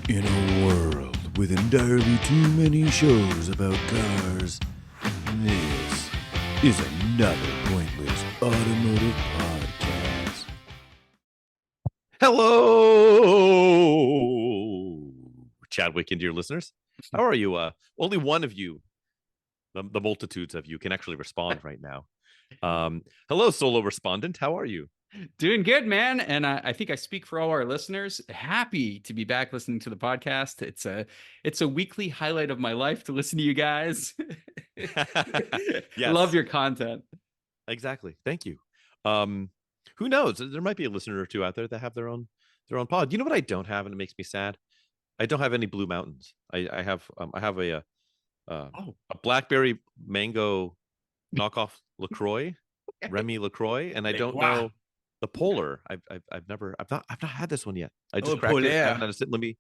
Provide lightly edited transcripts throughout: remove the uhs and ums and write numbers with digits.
In a world with entirely too many shows about cars, this is another pointless automotive podcast. Hello, Chadwick and dear listeners. How are you? Only one of you, the multitudes of you, can actually respond right now. Hello, solo respondent. How are you? Doing good, man. And I think I speak for all our listeners. Happy to be back listening to the podcast. It's a weekly highlight of my life to listen to you guys. Love Yes, your content. exactly. Thank you. Who knows? There might be a listener or two out there that have their own pod. You know what I don't have, and it makes me sad. I don't have any Blue Mountains. I have Oh, a blackberry mango knockoff Lacroix, okay. Remy Lacroix, and I Like, don't wow. know the Polar. I've not had this one yet. I Oh, just cracked it. I haven't Polaire. had a sit. Let me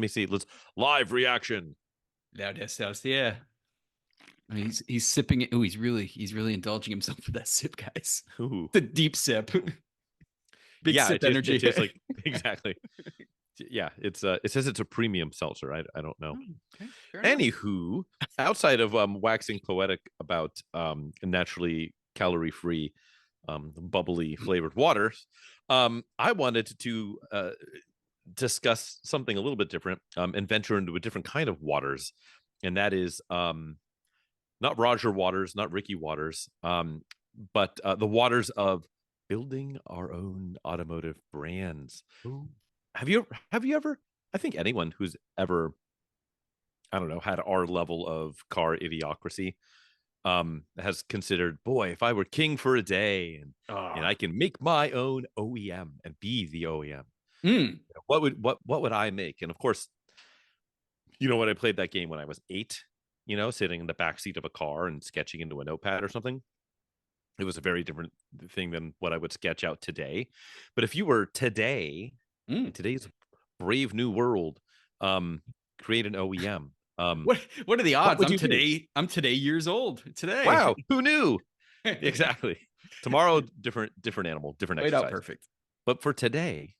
see. Let's live reaction. Yeah. He's sipping it. Oh, he's really indulging himself with that sip, guys. Ooh, The deep sip. Big yeah. sip It energy. tastes like exactly. Yeah, it says it's a premium seltzer. I don't know. Oh, okay, fair enough. Anywho, outside of waxing poetic about naturally calorie free bubbly flavored waters, I wanted to discuss something a little bit different and venture into a different kind of waters, and that is not Roger Waters, not Ricky Waters, but the waters of building our own automotive brands. Ooh. Have you ever? I think anyone who's ever, I don't know, had our level of car idiocracy has considered, boy, if I were king for a day and I Ah. can make my own OEM and be the OEM, Mm. what would I make? And of course, when I played that game when I was 8, sitting in the back seat of a car and sketching into a notepad or something, it was a very different thing than what I would sketch out today. But if you were today in Mm. today's brave new world, um, create an OEM, What are the what odds? would you do? I'm today years old. Today. Wow, who knew? Exactly. Tomorrow, different animal, different Laid out exercise. perfect. But for today,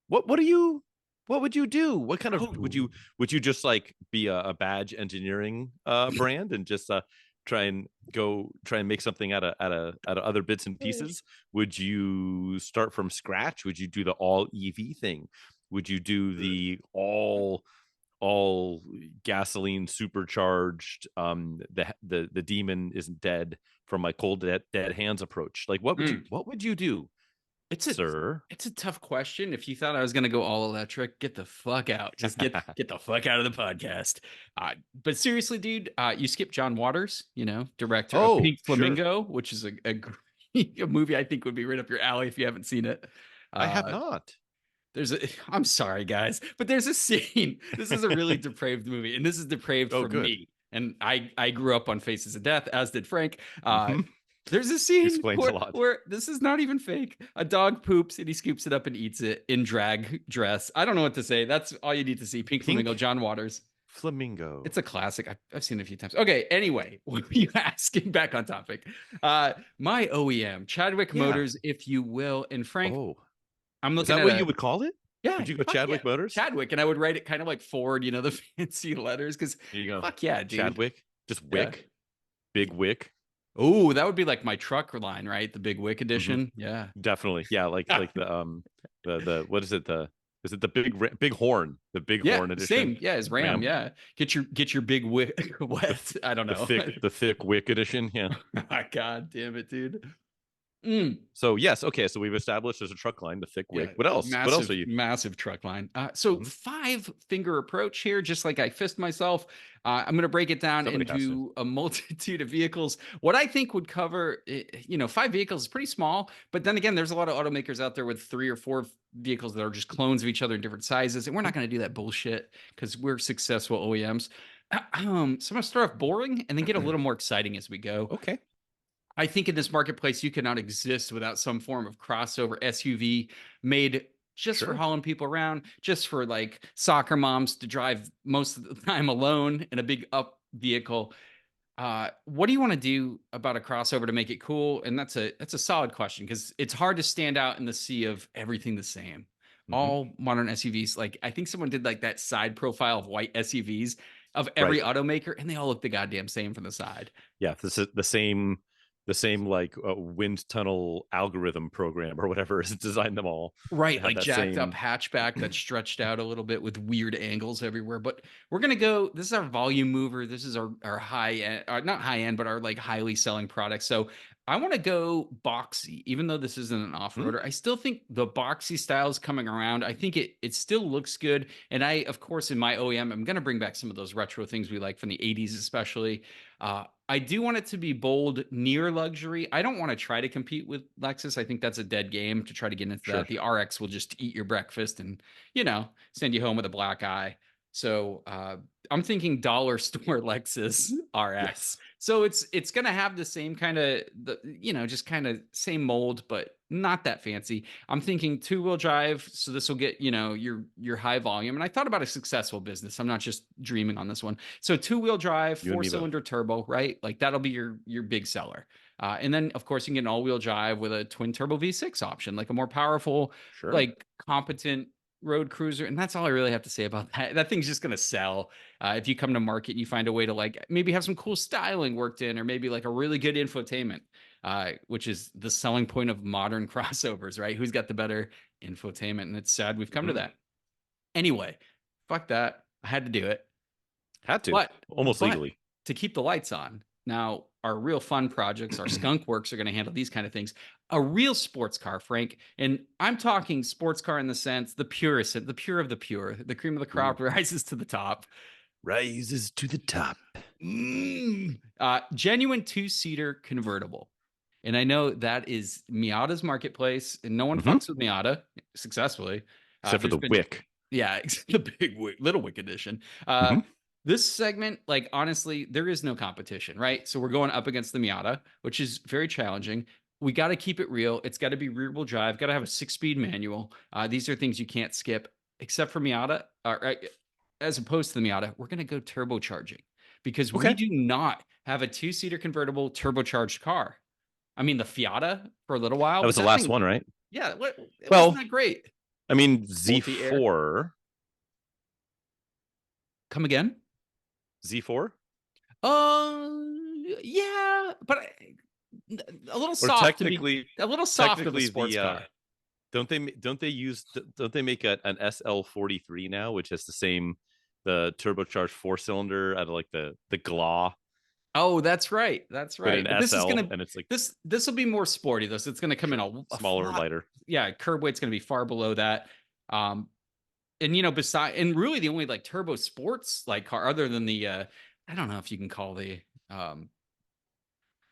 what do you what would you do? What kind of would Oh. you just like be a badge engineering brand and just try and make something out of other bits and pieces? Would you start from scratch? Would you do the all EV thing? Would you do the all gasoline supercharged the demon isn't dead from my cold dead hands approach? Like Mm. what would you do, It's a sir? it's a tough question. If you thought I was gonna go all electric, get the fuck out. Just get the fuck out of the podcast. But seriously, dude, you skip John Waters, director of Oh, Pink sure. Flamingo, which is a movie I think would be right up your alley if you haven't seen it. I have Uh, not. I'm sorry, guys, but there's a scene. This is a really depraved movie, and this is depraved Oh, for good. me. And I grew up on Faces of Death, as did Frank. Hmm. There's a scene Explains a lot. where this is not even fake. A dog poops and he scoops it up and eats it in drag dress. I don't know what to say. That's all you need to see. Pink Flamingo, Pink John Waters. It's flamingo. a classic. I've seen it a few times. Okay, anyway, what were you asking? Back on topic. My OEM, Chadwick Yeah. Motors, if you will. And Frank, Oh, I'm is looking that at what you a would call it? yeah, Would you go fuck yeah. Chadwick Motors? Chadwick. And I would write it kind of like Ford, the fancy letters, because Here you go. fuck yeah, dude. Chadwick. Just Yeah. Wick. Big Wick. Oh, that would be like my truck line, right? The big Wick Hmm. edition. Yeah. Definitely. Yeah. Like the what is it? Is it the big horn? The big Yeah, horn edition. same. Yeah, as Ram. Ram. Yeah. Get your big Wick The wet. I don't know. the thick Wick edition. Yeah. God damn it, dude. Mm. So yes, okay. So we've established there's a truck line, the thick Wick. Yeah, What else? What else are massive, you? massive truck line. So Mhm. five finger approach here, just like I fist myself. I'm going to break it down Somebody has to. into a multitude of vehicles. What I think would cover, five vehicles is pretty small. But then again, there's a lot of automakers out there with 3 or 4 vehicles that are just clones of each other in different sizes, and we're not going to do that bullshit because we're successful OEMs. So I'm going to start off boring and then get a little more exciting as we go. Okay. I think in this marketplace, you cannot exist without some form of crossover SUV made just for Sure. hauling people around, just for like soccer moms to drive most of the time alone in a big up vehicle. What do you want to do about a crossover to make it cool? And that's a solid question because it's hard to stand out in the sea of everything the same. Hmm. all modern SUVs. Like I think someone did like that side profile of white SUVs of every Right. automaker, and they all look the goddamn same from the side. Yeah, this is the same like wind tunnel algorithm program or whatever has designed them all to Right, have like that jacked up same. hatchback that's stretched out a little bit with weird angles everywhere. But we're gonna go. This is our volume mover. This is our high end, not high end, but our like highly selling product. So I want to go boxy, even though this isn't an off Hmm? roader. I still think the boxy style is coming around. I think it still looks good. And I, of course, in my OEM, I'm gonna bring back some of those retro things we like from the '80s, especially. I do want it to be bold, near luxury. I don't want to try to compete with Lexus. I think that's a dead game to try to get into Sure. that. The RX will just eat your breakfast and, send you home with a black eye. So I'm thinking dollar store Lexus RX. Yes. So it's gonna have the same kind of just kind of same mold, but not that fancy. I'm thinking two-wheel drive, so this will get your high volume. And I thought about a successful business. I'm not just dreaming on this one. So two-wheel drive, You and me both. four-cylinder turbo, right? Like that'll be your big seller. And then of course you can get an all-wheel drive with a twin turbo V6 option, like a more powerful, Sure. like competent road cruiser. And that's all I really have to say about that. That thing's just gonna sell. If you come to market and you find a way to like maybe have some cool styling worked in, or maybe like a really good infotainment, which is the selling point of modern crossovers, right? Who's got the better infotainment? And it's sad we've come to Hmm. that. Anyway, fuck that. I had to do it. Had to almost But legally. to keep the lights on. Now, our real fun projects, our skunk works are going to handle these kind of things. A real sports car, Frank, and I'm talking sports car in the sense the purest, the pure of the pure, the cream of the Ooh. crop rises to the top. Rises to the top. Genuine two-seater convertible. And I know that is Miata's marketplace, and no one Hmm. fucks with Miata successfully. Except for There's the been wick. yeah, the Little Wick edition. Hmm. This segment, like honestly, there is no competition, right? So we're going up against the Miata, which is very challenging. We got to keep it real. It's got to be rear-wheel drive. Got to have a six-speed manual. These are things you can't skip, except for Miata. As opposed to the Miata, we're going to go turbocharging because we Okay. do not have a two-seater convertible turbocharged car. I mean, the Fiata for a little while, That was but the that last thing, one, right? yeah, it wasn't Well, that great. I mean, Multi-air. Z4, Come again? Z4, Uh, yeah, but a little or soft to be a little soft of a technically sports car. don't they use don't they make an SL43 now, which has the turbocharged four cylinder out of like the GLA, Oh, that's right. That's but an right. But this is SL, gonna and it's like this will be more sporty though. So it's gonna come in sure, a smaller, lot. lighter. Yeah, curb weight's gonna be far below that. Um, and beside and really the only like turbo sports like car other than the I don't know if you can call um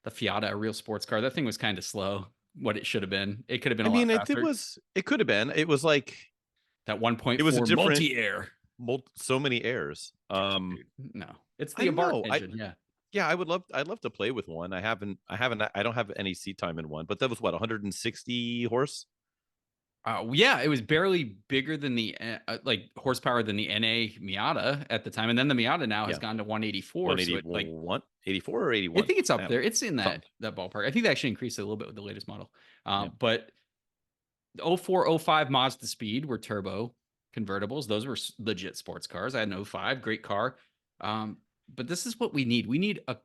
the Fiata a real sports car. That thing was kind of slow. What it should have been. It could have been I a lot mean, faster. it could have been. It was like That it was a 1.4 different multi-air. so many airs. Dude, no. It's I the don't Abarth know. engine, yeah. Yeah, I'd love to play with one. I don't have any seat time in one, but that was what 160 horse. Yeah, it was barely bigger than the like horsepower than the NA Miata at the time, and then the Miata now has Yeah, gone to 184. So it like 181, 84 or I 81. think it's I up don't there. know. It's in Something. that ballpark. I think they actually increased it a little bit with the latest model. Yeah. But 04, 05 Mazda Speed were turbo convertibles. Those were legit sports cars. I had an '05, great car. But this is what we need. We need a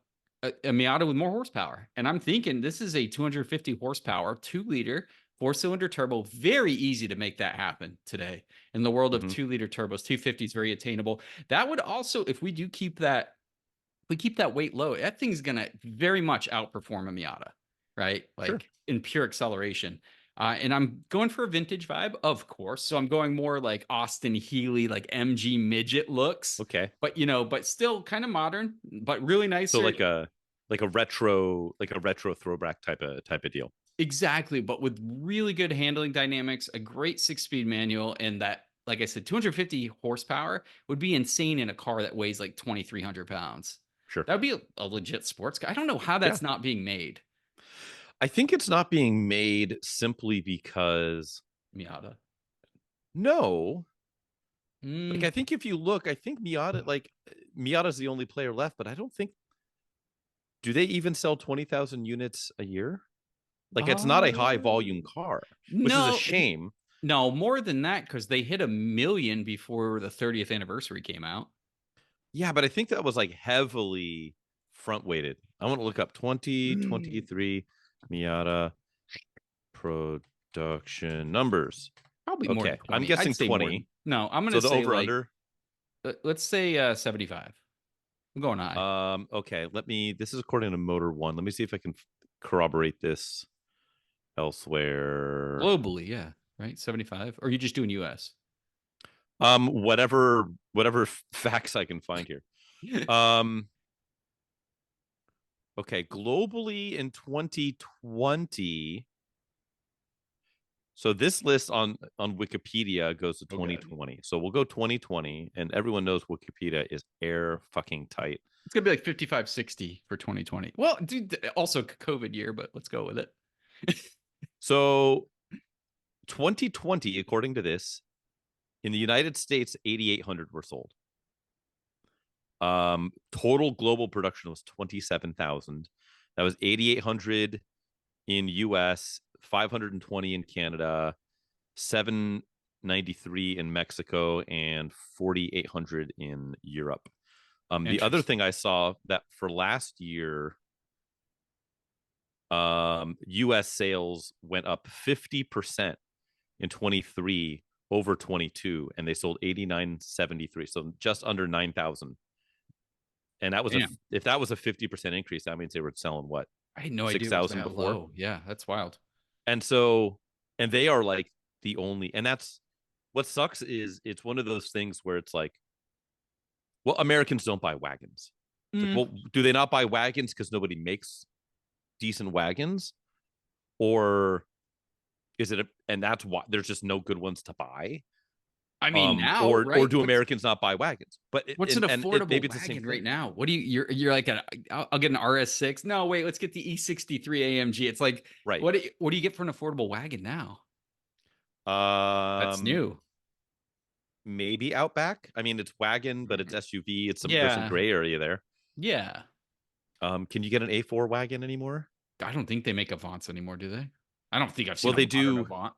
Miata with more horsepower. And I'm thinking this is a 250 horsepower, 2-liter, four-cylinder turbo. Very easy to make that happen today. In the world of Hmm. 2-liter turbos, 250 is very attainable. That would also, if we do keep that, we keep that weight low, that thing's gonna very much outperform a Miata, right? Sure. Like in pure acceleration. And I'm going for a vintage vibe, of course. So I'm going more like Austin Healey, like MG midget looks, Okay. but but still kind of modern, but really So nicer. like a retro throwback type of deal. Exactly, but with really good handling dynamics, a great six-speed manual, and that, like I said, 250 horsepower would be insane in a car that weighs like 2,300 pounds. Sure. That would be a legit sports car. I don't know how Yeah. that's not being made. I think it's not being made simply because Miata. no. Like Mm. I think if you look, I think Miata's the only player left, but I don't think do they even sell 20,000 units a year? Like it's not a high Uh, volume car, which is a no, shame No, more than that because they hit 1 million before the 30th anniversary came out. Yeah, but I think that was like heavily front weighted. I want to look up Mm. 2023 Miata production numbers. Probably more than Okay, I'm 20. I'd guessing say more than 20. no. I'm So gonna the say over like under. let's say 75. I'm going high. Okay, let me. This is according to Motor One. Let me see if I can corroborate this elsewhere. Globally, yeah, right. 75. Or are you just doing US? Whatever facts I can find here. Um, okay, globally in 2020. So this list on Wikipedia goes to Oh god. 2020. So we'll go 2020, and everyone knows Wikipedia is air fucking tight. It's gonna be like 55, 60 for 2020. Well, dude, also COVID year, but let's go with it. So 2020, according to this, in the United States, 8,800 were sold. Total global production was 27,000. That was 8,800 in US, 520 in Canada, 793 in Mexico, and 4,800 in Europe. The other Interesting. thing I saw that for last year, US sales went up 50% in 23 over 22, and they sold 8,973. So just under 9,000. And that was a, Damn. if that was a 50% increase, that means they were selling what, I had no idea it was 6,000 that before. low. Yeah, that's wild. And so, and they are like the only, and that's what sucks is it's one of those things where it's like, well, Americans don't buy wagons. It's like, Mm, well, do they not buy wagons because nobody makes decent wagons? Or is it, and that's why there's just no good ones to buy? I mean, now, Or right? do Americans not buy wagons? But What's an maybe affordable it's the same wagon right thing, now? What do you're like I'll get an RS6. No, wait, let's get the E63 AMG. It's like right? what do you get for an affordable wagon now? That's Um, new. Maybe Outback. I mean, it's wagon, but it's SUV. It's some there's some Yeah. gray area there. Yeah. Can you get an A4 wagon anymore? I don't think they make Avants anymore, do they? I don't think I've seen Well, a they modern do. Avant.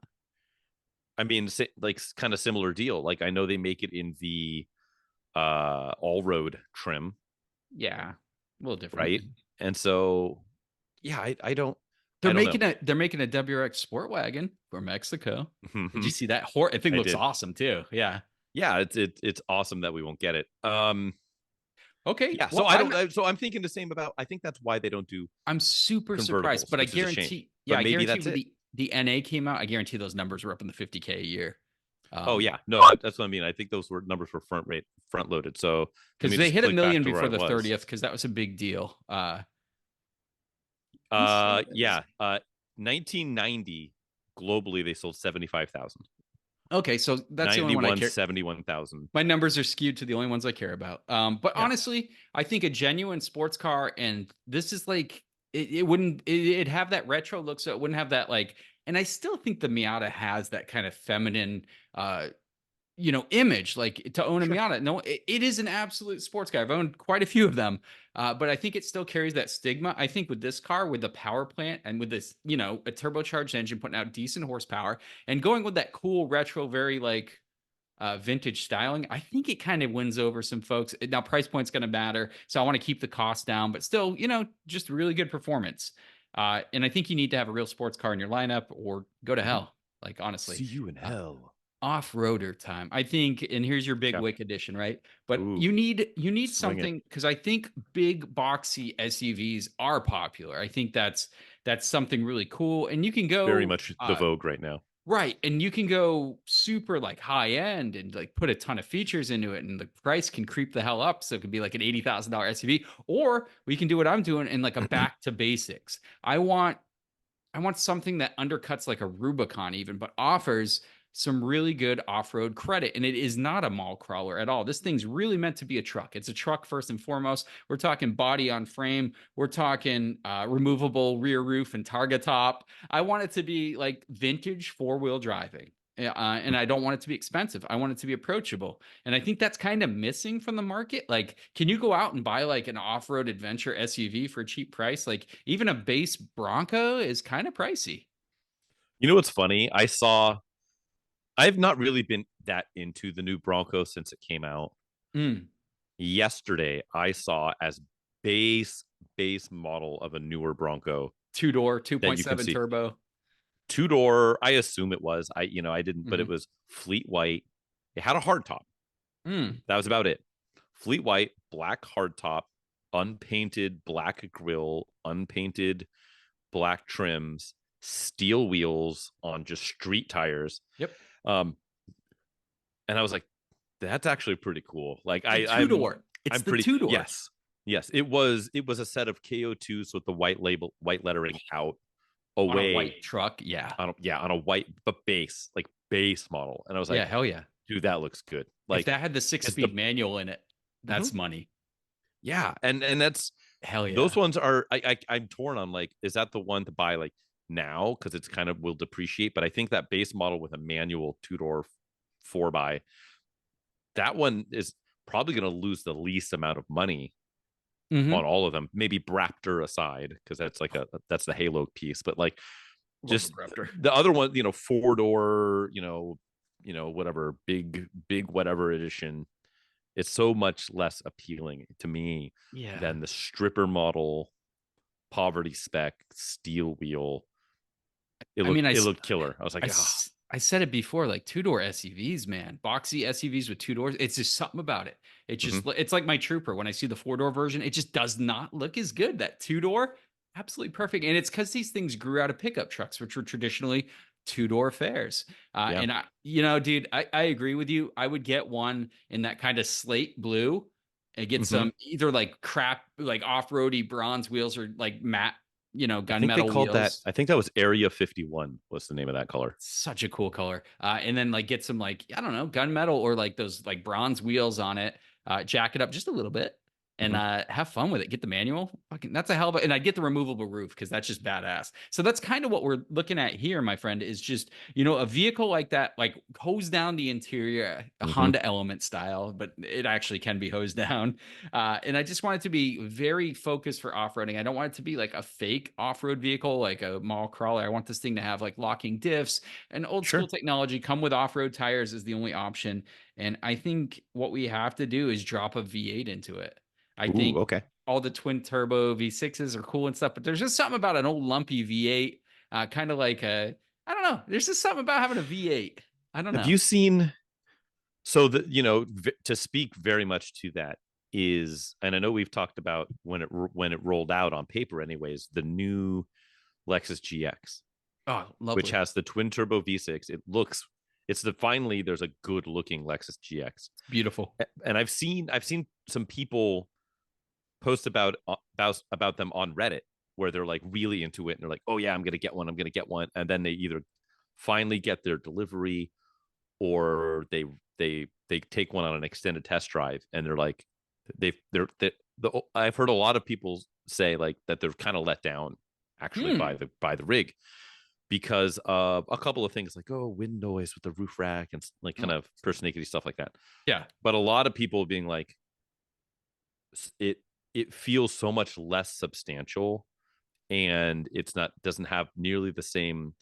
I mean, like kind of similar deal. Like I know they make it in the all road trim, Yeah. A little different. right? And so, yeah, I don't know. They're making a WRX sport wagon for Mexico. Did you Mhm. see that? I think I looks did. awesome too. Yeah. Yeah, it's awesome that we won't get it. Okay. Yeah, so Well, I don't. So I'm thinking the same about. I think that's why they don't do I'm super surprised, convertibles, but I which is a shame. guarantee, yeah, But I maybe guarantee that's when it. the NA came out, I guarantee those numbers were up in the 50K a year. Oh Um, yeah, no, that's what I mean. I think those were numbers were front loaded. So let because me they just hit a click back million to where before I the was. 30th, because that was a big deal. He says, Yeah. 1990 globally they sold 75,000. okay, so that's the only one I 91, care. 71,000. My numbers are skewed to the only ones I care about. But Yeah. honestly, I think a genuine sports car, and this is like it wouldn't it'd have that retro look, so it wouldn't have that like. And I still think the Miata has that kind of feminine, image. Like to own a Sure. Miata, no, it is an absolute sports car. I've owned quite a few of them, but I think it still carries that stigma. I think with this car, with the power plant and with this, a turbocharged engine putting out decent horsepower and going with that cool retro, very like vintage styling, I think it kind of wins over some folks. Now, price point's going to matter, so I want to keep the cost down, but still, just really good performance. And I think you need to have a real sports car in your lineup, or go to Mhm. hell. Like honestly, See you in uh, hell. off-roader time. I think, and here's your big Yeah. wick edition, right? But Ooh, you need swing it. something because I think big boxy SUVs are popular. I think that's something really cool, and you can Very go much the vogue right now. right, and you can go super like high end and like put a ton of features into it, and the price can creep the hell up. So it could be like an $80,000 SUV, or we can do what I'm doing in like a back to basics. I want something that undercuts like a Rubicon even, but offers some really good off-road credit. And it is not a mall crawler at all. This thing's really meant to be a truck. It's a truck first and foremost. We're talking body on frame. We're talking removable rear roof and targa top. I want it to be like vintage four-wheel driving. And I don't want it to be expensive. I want it to be approachable. And I think that's kind of missing from the market. Like, can you go out and buy like an off-road adventure SUV for a cheap price? Like, even a base Bronco is kind of pricey. You know what's funny? I saw I've not really been that into the new Bronco since it came out. Mm. Yesterday, I saw as base base model of a newer Bronco Two-door, that you can 2.7 see. turbo. Two door, I assume it was. I didn't, but it Mhm. was fleet white. It had a hard top. Mm. That was about it. Fleet white, black hardtop, unpainted black grill, unpainted black trims, steel wheels on just street tires. Yep. Um, and I was like, that's actually pretty cool. Like The two-door. It's I'm the pretty two-door yes. It was a set of KO2s with the white lettering out on a away white truck. Yeah. on a white but base model. And I was Yeah, like, hell yeah. dude, that looks good. If Like that had the because the six-speed manual in it, Mhm. that's money. Yeah, and that's Hell those yeah. ones are I'm torn on like is that the one to buy like now because it's kind of will depreciate, but I think that base model with a manual two door four by that one is probably going to lose the least amount of money on Mhm. all of them. Maybe Braptor aside because that's the Halo piece, but like Love the just Raptor. the other one, four door, whatever big whatever edition. It's so much less appealing to me Yeah. than the stripper model poverty spec steel wheel. It I mean, looked it looked killer. I was I like, ah, s I said it before, like, two-door SUVs, man. Boxy SUVs with 2 doors, it's just something about it. It mm-hmm, just it's like my Trooper, when I see the four-door version, it just does not look as good. That two-door, absolutely perfect, and it's because these things grew out of pickup trucks, which were traditionally two-door affairs. yeah, And dude, I agree with you. I would get one in that kinda slate blue and get mm-hmm. some either, like, crap, like, off-roady bronze wheels or, like, matte, I think they gunmetal called that. wheels. I think that was Area 51 was the name of that color. Such a cool color. And then like get some like, I don't know, gunmetal or like those like bronze wheels on it. Jack it up just a little bit and Mm-hmm, have fun with it. Get the manual. Fucking that's a hell of a, and I get the removable roof because that's just badass. So that's kind of what we're looking at here, my friend, is just, a vehicle like that, like hose down the interior, a mm-hmm. Honda Element style, but it actually can be hosed down. And I just want it to be very focused for off-roading. I don't want it to be like a fake off-road vehicle, like a mall crawler. I want this thing to have like locking diffs and old school Sure. technology. Come with off-road tires is the only option. And I think what we have to do is drop a V8 into it. I Ooh, think okay. all the twin turbo V6s are cool and stuff, but there's just something about an old lumpy V8, kind of like I don't know. There's just something about having a V8. I don't Have know. you seen? So to speak very much to that is, and I know we've talked about when it rolled out on paper, anyways, the new Lexus GX, Oh, which lovely. has the twin turbo V6. It's finally there's a good looking Lexus GX, Beautiful. and I've seen some people post about them on Reddit where they're like really into it and they're like, oh yeah, I'm gonna get one, and then they either finally get their delivery or they take one on an extended test drive and they're like I've heard a lot of people say like that they're kind of let down actually Hmm. by the rig because of a couple of things like wind noise with the roof rack and like kind Oh, of persnickety stuff like that. yeah. But a lot of people being like it it feels so much less substantial and it's not doesn't have nearly the same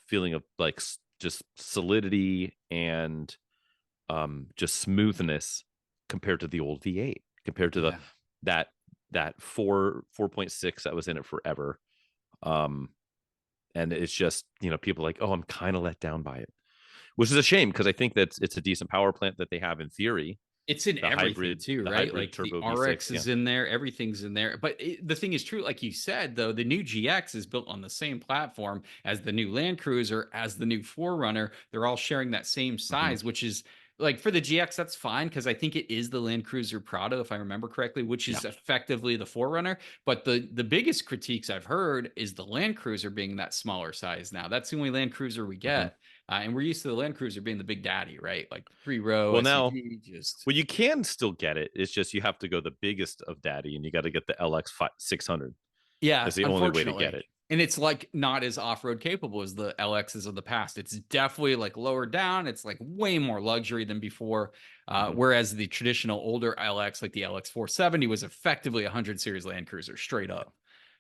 feeling of like just solidity and just smoothness compared to the old V8, compared to the Yeah. that that 4.6 that was in it forever. Um, and it's just people are like, oh, I'm kind of let down by it, which is a shame because I think that it's a decent power plant that they have in theory. It's in The everything hybrid too, the right? hybrid Like the turbo V6, RX yeah. is in there, everything's in there. But the thing is true, like you said, though, the new GX is built on the same platform as the new Land Cruiser, as the new Forerunner. They're all sharing that same Mm-hmm. size, which is like for the GX, that's fine because I think it is the Land Cruiser Prado, if I remember correctly, which Yeah. is effectively the Forerunner. But the biggest critiques I've heard is the Land Cruiser being that smaller size now. That's the only Land Cruiser we Mm-hmm. get. And we're used to the Land Cruiser being the big daddy, right? Like three row Well, now, SUV, just well, you can still get it. It's just you have to go the biggest of daddy, and you got to get the LX 600. yeah, Is the only way to get unfortunately. it. And it's like not as off-road capable as the LXs of the past. It's definitely like lower down. It's like way more luxury than before. Mm-hmm. Whereas the traditional older LX, like the LX 470, was effectively a 100 series Land Cruiser, straight up.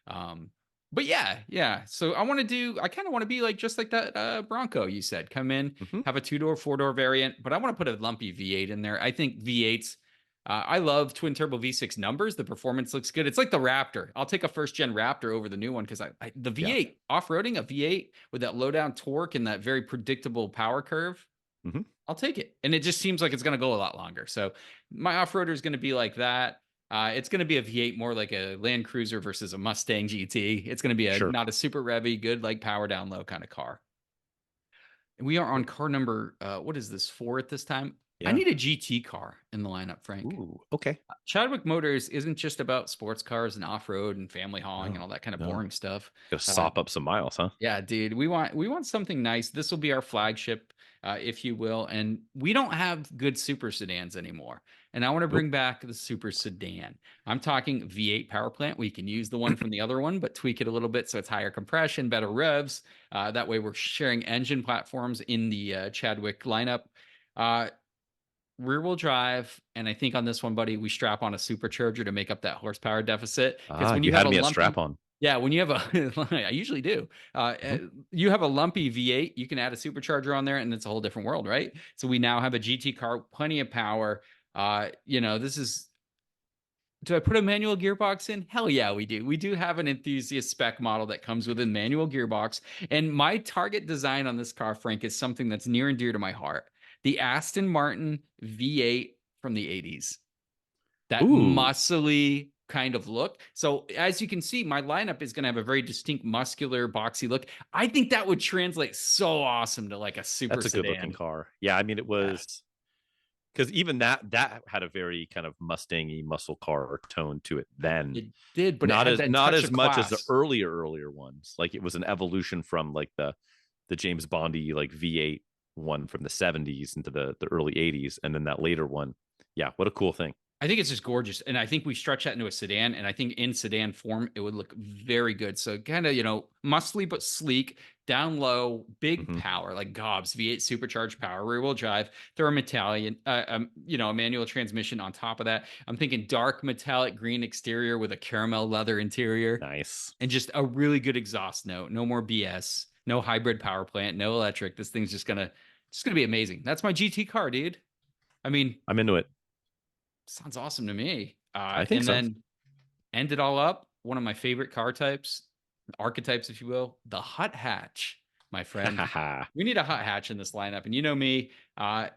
Um, But yeah. So I kind of want to be like just like that Bronco you said. Come in, Hmm. have a two-door, four-door variant, but I want to put a lumpy V8 in there. I think V8s, I love twin turbo V6 numbers. The performance looks good. It's like the Raptor. I'll take a first gen Raptor over the new one because the Yeah. V8 off-roading a V8 with that low down torque and that very predictable power curve. Hmm. I'll take it. And it just seems like it's going to go a lot longer. So my off-roader is going to be like that. It's going to be a V8 more like a Land Cruiser versus a Mustang GT. It's going to be a Sure. not a super revvy, good like power down low kind of car. And we are on car number what is this 4 at this time? I Yeah. need a GT car in the lineup, Frank. Ooh. Okay. Chadwick Motors isn't just about sports cars and off-road and family hauling and No. all that kind of No. boring stuff. Gotta Uh, sop up some miles, huh? yeah, dude, we want something nice. This will be our flagship, if you will. And we don't have good super sedans anymore. And I want to Nope. bring back the super sedan. I'm talking V8 power plant. We can use the one from the other one, but tweak it a little bit so it's higher compression, better revs. That way, we're sharing engine platforms in the Chadwick lineup. Uh, Rear wheel drive, and I think on this one, buddy, we strap on a supercharger to make up that horsepower deficit. Because Ah, when you you have had a me at lumpy, strap on. yeah, when you have a, I usually do. Hmm. You have a lumpy V8, you can add a supercharger on there, and it's a whole different world, right? So we now have a GT car, plenty of power. This is. Do I put a manual gearbox in? Hell yeah, we do. We do have an enthusiast spec model that comes with a manual gearbox. And my target design on this car, Frank, is something that's near and dear to my heart. The Aston Martin V8 from the 80s. That Ooh, muscly kind of look. So as you can see, my lineup is going to have a very distinct muscular boxy look. I think that would translate so awesome to like a super that's a good looking sedan. car. Yeah, I mean it Yeah, was because even that had a very kind of Mustangy muscle car tone to it then. it did, but it Not had as that not touch as of much as the class. earlier ones. Like it was an evolution from like the James Bondy like V8 one from the 70s into the early 80s, and then that later one. Yeah, what a cool thing. I think it's just gorgeous. And I think we stretch that into a sedan. And I think in sedan form, it would look very good. So kind of, muscly but sleek, down low, big Hmm. power, like Gobs, V8 supercharged power, rear wheel drive. Throw a metallic, a manual transmission on top of that. I'm thinking dark metallic green exterior with a caramel leather interior Nice. and just a really good exhaust note. No more BS, no hybrid power plant, no electric. This thing's just gonna be amazing. That's my GT car, dude. I mean, I'm into it. sounds awesome to me. I think And so. then end it all up, one of my favorite car types, archetypes, if you will, the hut hatch, my Ha friend. ha ha. We need a hut hatch in this lineup. And you know me,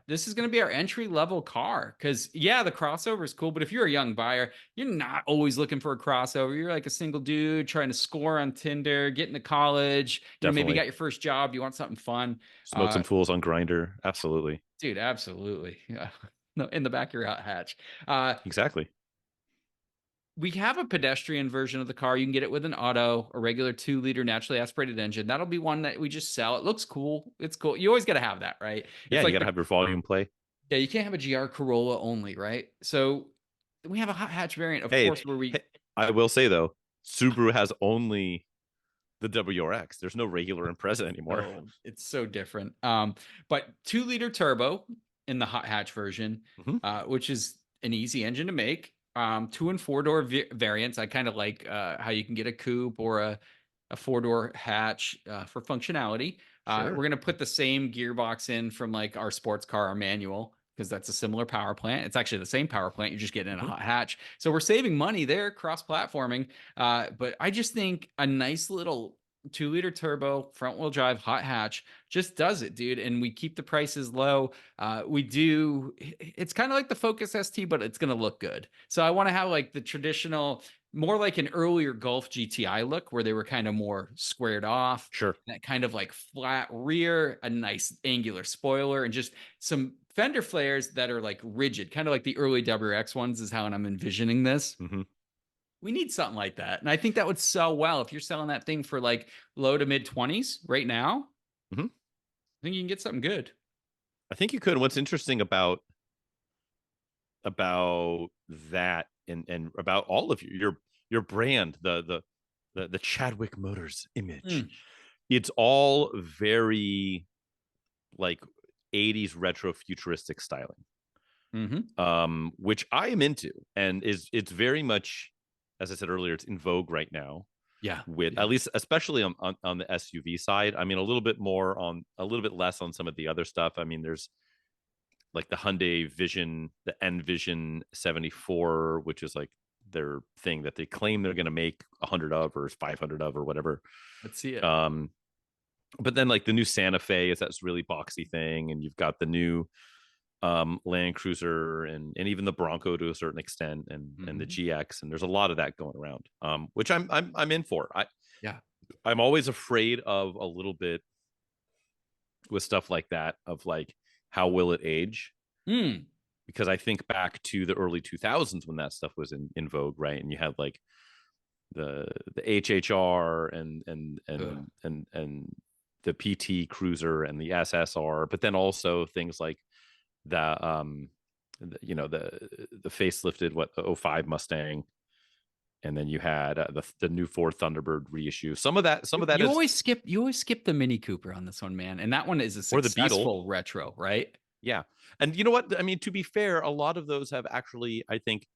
this is going to be our entry level car. Because, yeah, the crossover is cool. But if you're a young buyer, you're not always looking for a crossover. You're like a single dude trying to score on Tinder, get into college, maybe Definitely. got your first job. You want something fun. Smoke Uh, some fools on Grinder. Absolutely. Dude, absolutely. Yeah. No, in the back of your hut hatch. Uh, Exactly. we have a pedestrian version of the car. You can get it with an auto, a regular 2-liter naturally aspirated engine. That'll be one that we just sell. It looks cool. It's cool. You always got to have that, right? Yeah, It's you like got to have your volume play. yeah, you can't have a GR Corolla only, right? So we have a hot hatch variant, of Hey, course, where we hey, I will say though, Subaru has only the WRX. There's no regular Impreza anymore. it's so different. But 2-liter turbo in the hot hatch version, Hmm. which is an easy engine to make. 2 and 4 door variants. I kind of like how you can get a coupe or a 4-door hatch for functionality. We're Sure. gonna put the same gearbox in from like our sports car, our manual, because that's a similar power plant. It's actually the same power plant. You're just getting in a Hmm. hot hatch. So we're saving money there, cross-platforming. But I just think a nice little 2-liter turbo, front wheel drive, hot hatch just does it, dude. And we keep the prices low. It's kind of like the Focus ST, but it's going to look good. So I want to have like the traditional, more like an earlier Golf GTI look where they were kind of more squared off, Sure. that kind of like flat rear, a nice angular spoiler, and just some fender flares that are like rigid, kind of like the early WX ones, is how I'm envisioning this. Hmm. We need something like that. And I think that would sell well if you're selling that thing for like low to mid 20s right now. Hmm. I think you can get something good. I think you could. What's interesting about that and about all of your brand, the Chadwick Motors image, Mm. it's all very like 80s retro futuristic styling, Hmm. which I am into, and it's very much, as I said earlier, it's in vogue right now. Yeah. with, Yeah. at least especially on the SUV side. I mean, a little bit less on some of the other stuff. I mean, there's like the Hyundai Vision, the Envision 74, which is like their thing that they claim they're going to make 100 of or 500 of or whatever. Let's see it. Um, but then like the new Santa Fe is that's really boxy thing, and you've got the new Land Cruiser and even the Bronco to a certain extent, and the Mhm. GX, and there's a lot of that going around, which I'm in for. Yeah. I'm always afraid of a little bit with stuff like that, of like how will it age, Mm. because I think back to the early 2000s when that stuff was in vogue, right? And you had like the HHR Ugh. and the PT Cruiser and the SSR, but then also things like the you know, the facelifted the '05 Mustang, and then you had the new Ford Thunderbird reissue. Some of that You is, always skip the Mini Cooper on this one, man. And that one is a or the Beetle. successful retro, right? Yeah. And you know what? I mean, to be fair, a lot of those have actually, I think,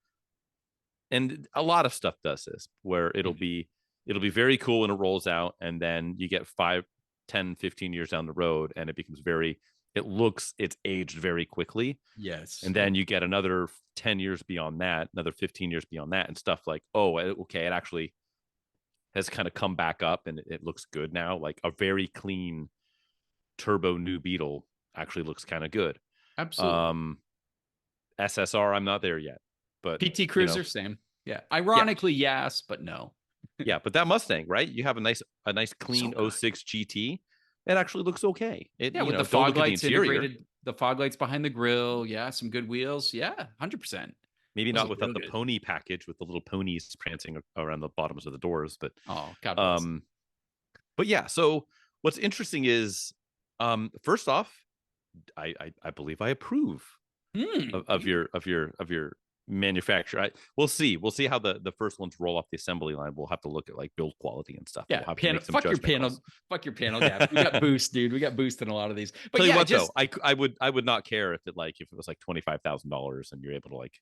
and a lot of stuff does this, where Mhm. it'll be very cool when it rolls out, and then you get 5, 10, 15 years down the road, and it becomes very, it's aged very quickly. Yes. And then you get another 10 years beyond that, another 15 years beyond that, and stuff like, oh, okay, it actually has kind of come back up and it looks good now. Like a very clean turbo new Beetle actually looks kind of good. Absolutely. Um, SSR, I'm not there yet, but PT you know, Cruiser, same. Yeah. yeah, Ironically, yes, but no. yeah. But that Mustang, right? You have a nice So clean good. '06 GT. It actually looks okay. It, Yeah, you with the know, don't fog look at the lights interior. integrated, the fog lights behind the grill. Yeah, some good wheels. Yeah, 100%. Maybe Those not look without real the good. pony package with the little ponies prancing around the bottoms of the doors, Oh, God bless. um, but yeah. So what's interesting is, first off, I believe I approve Hmm. of your manufacturer. We'll see how the first ones roll off the assembly line. We'll have to look at like build quality and stuff, and Yeah, we'll have to panel. make some judgment calls. Fuck your panel gaps. We got boost, dude. We got boost in a lot of these. But Tell you yeah, what though, just I would not care if it was like $25,000 and you're able to like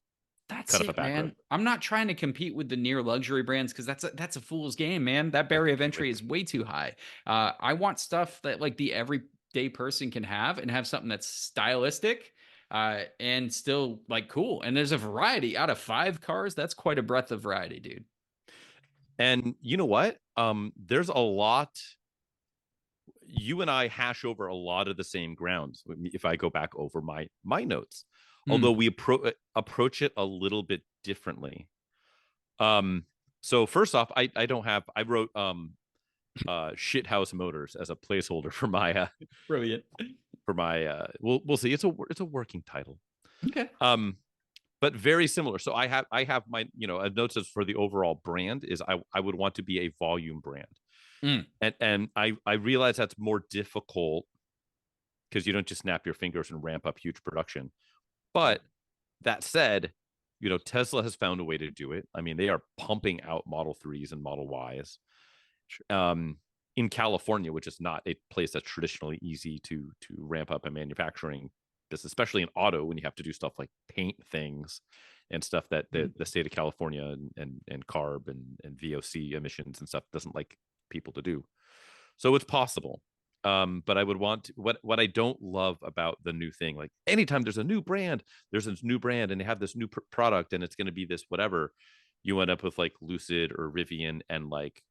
that's cut off a it, back road. man. I'm not trying to compete with the near luxury brands because that's a fool's game, man. That A barrier of entry Buick. is way too high. I want stuff that like the everyday person can have and have something that's stylistic and still like cool. And there's a variety out of 5 cars. That's quite a breadth of variety, dude. And you know what? There's a lot. You and I hash over a lot of the same grounds if I go back over my notes, although Mm. we approach it a little bit differently. Um, so first off, I don't have, I wrote shithouse motors as a placeholder Brilliant. for my we'll see. It's a working title. Okay. Um, but very similar. So I have my, you know, a notes for the overall brand is I would want to be a volume brand. Mm. And I realize that's more difficult because you don't just snap your fingers and ramp up huge production. But that said, you know, Tesla has found a way to do it. I mean, they are pumping out Model 3s and Model Ys. Um, in California, which is not a place that's traditionally easy to ramp up a manufacturing business, especially in auto when you have to do stuff like paint things and stuff that the state of California and CARB and VOC emissions and stuff doesn't like people to do. So it's possible. But I would want to, what I don't love about the new thing, like anytime there's this new brand and they have this new product and it's going to be this whatever, you end up with like Lucid or Rivian, and like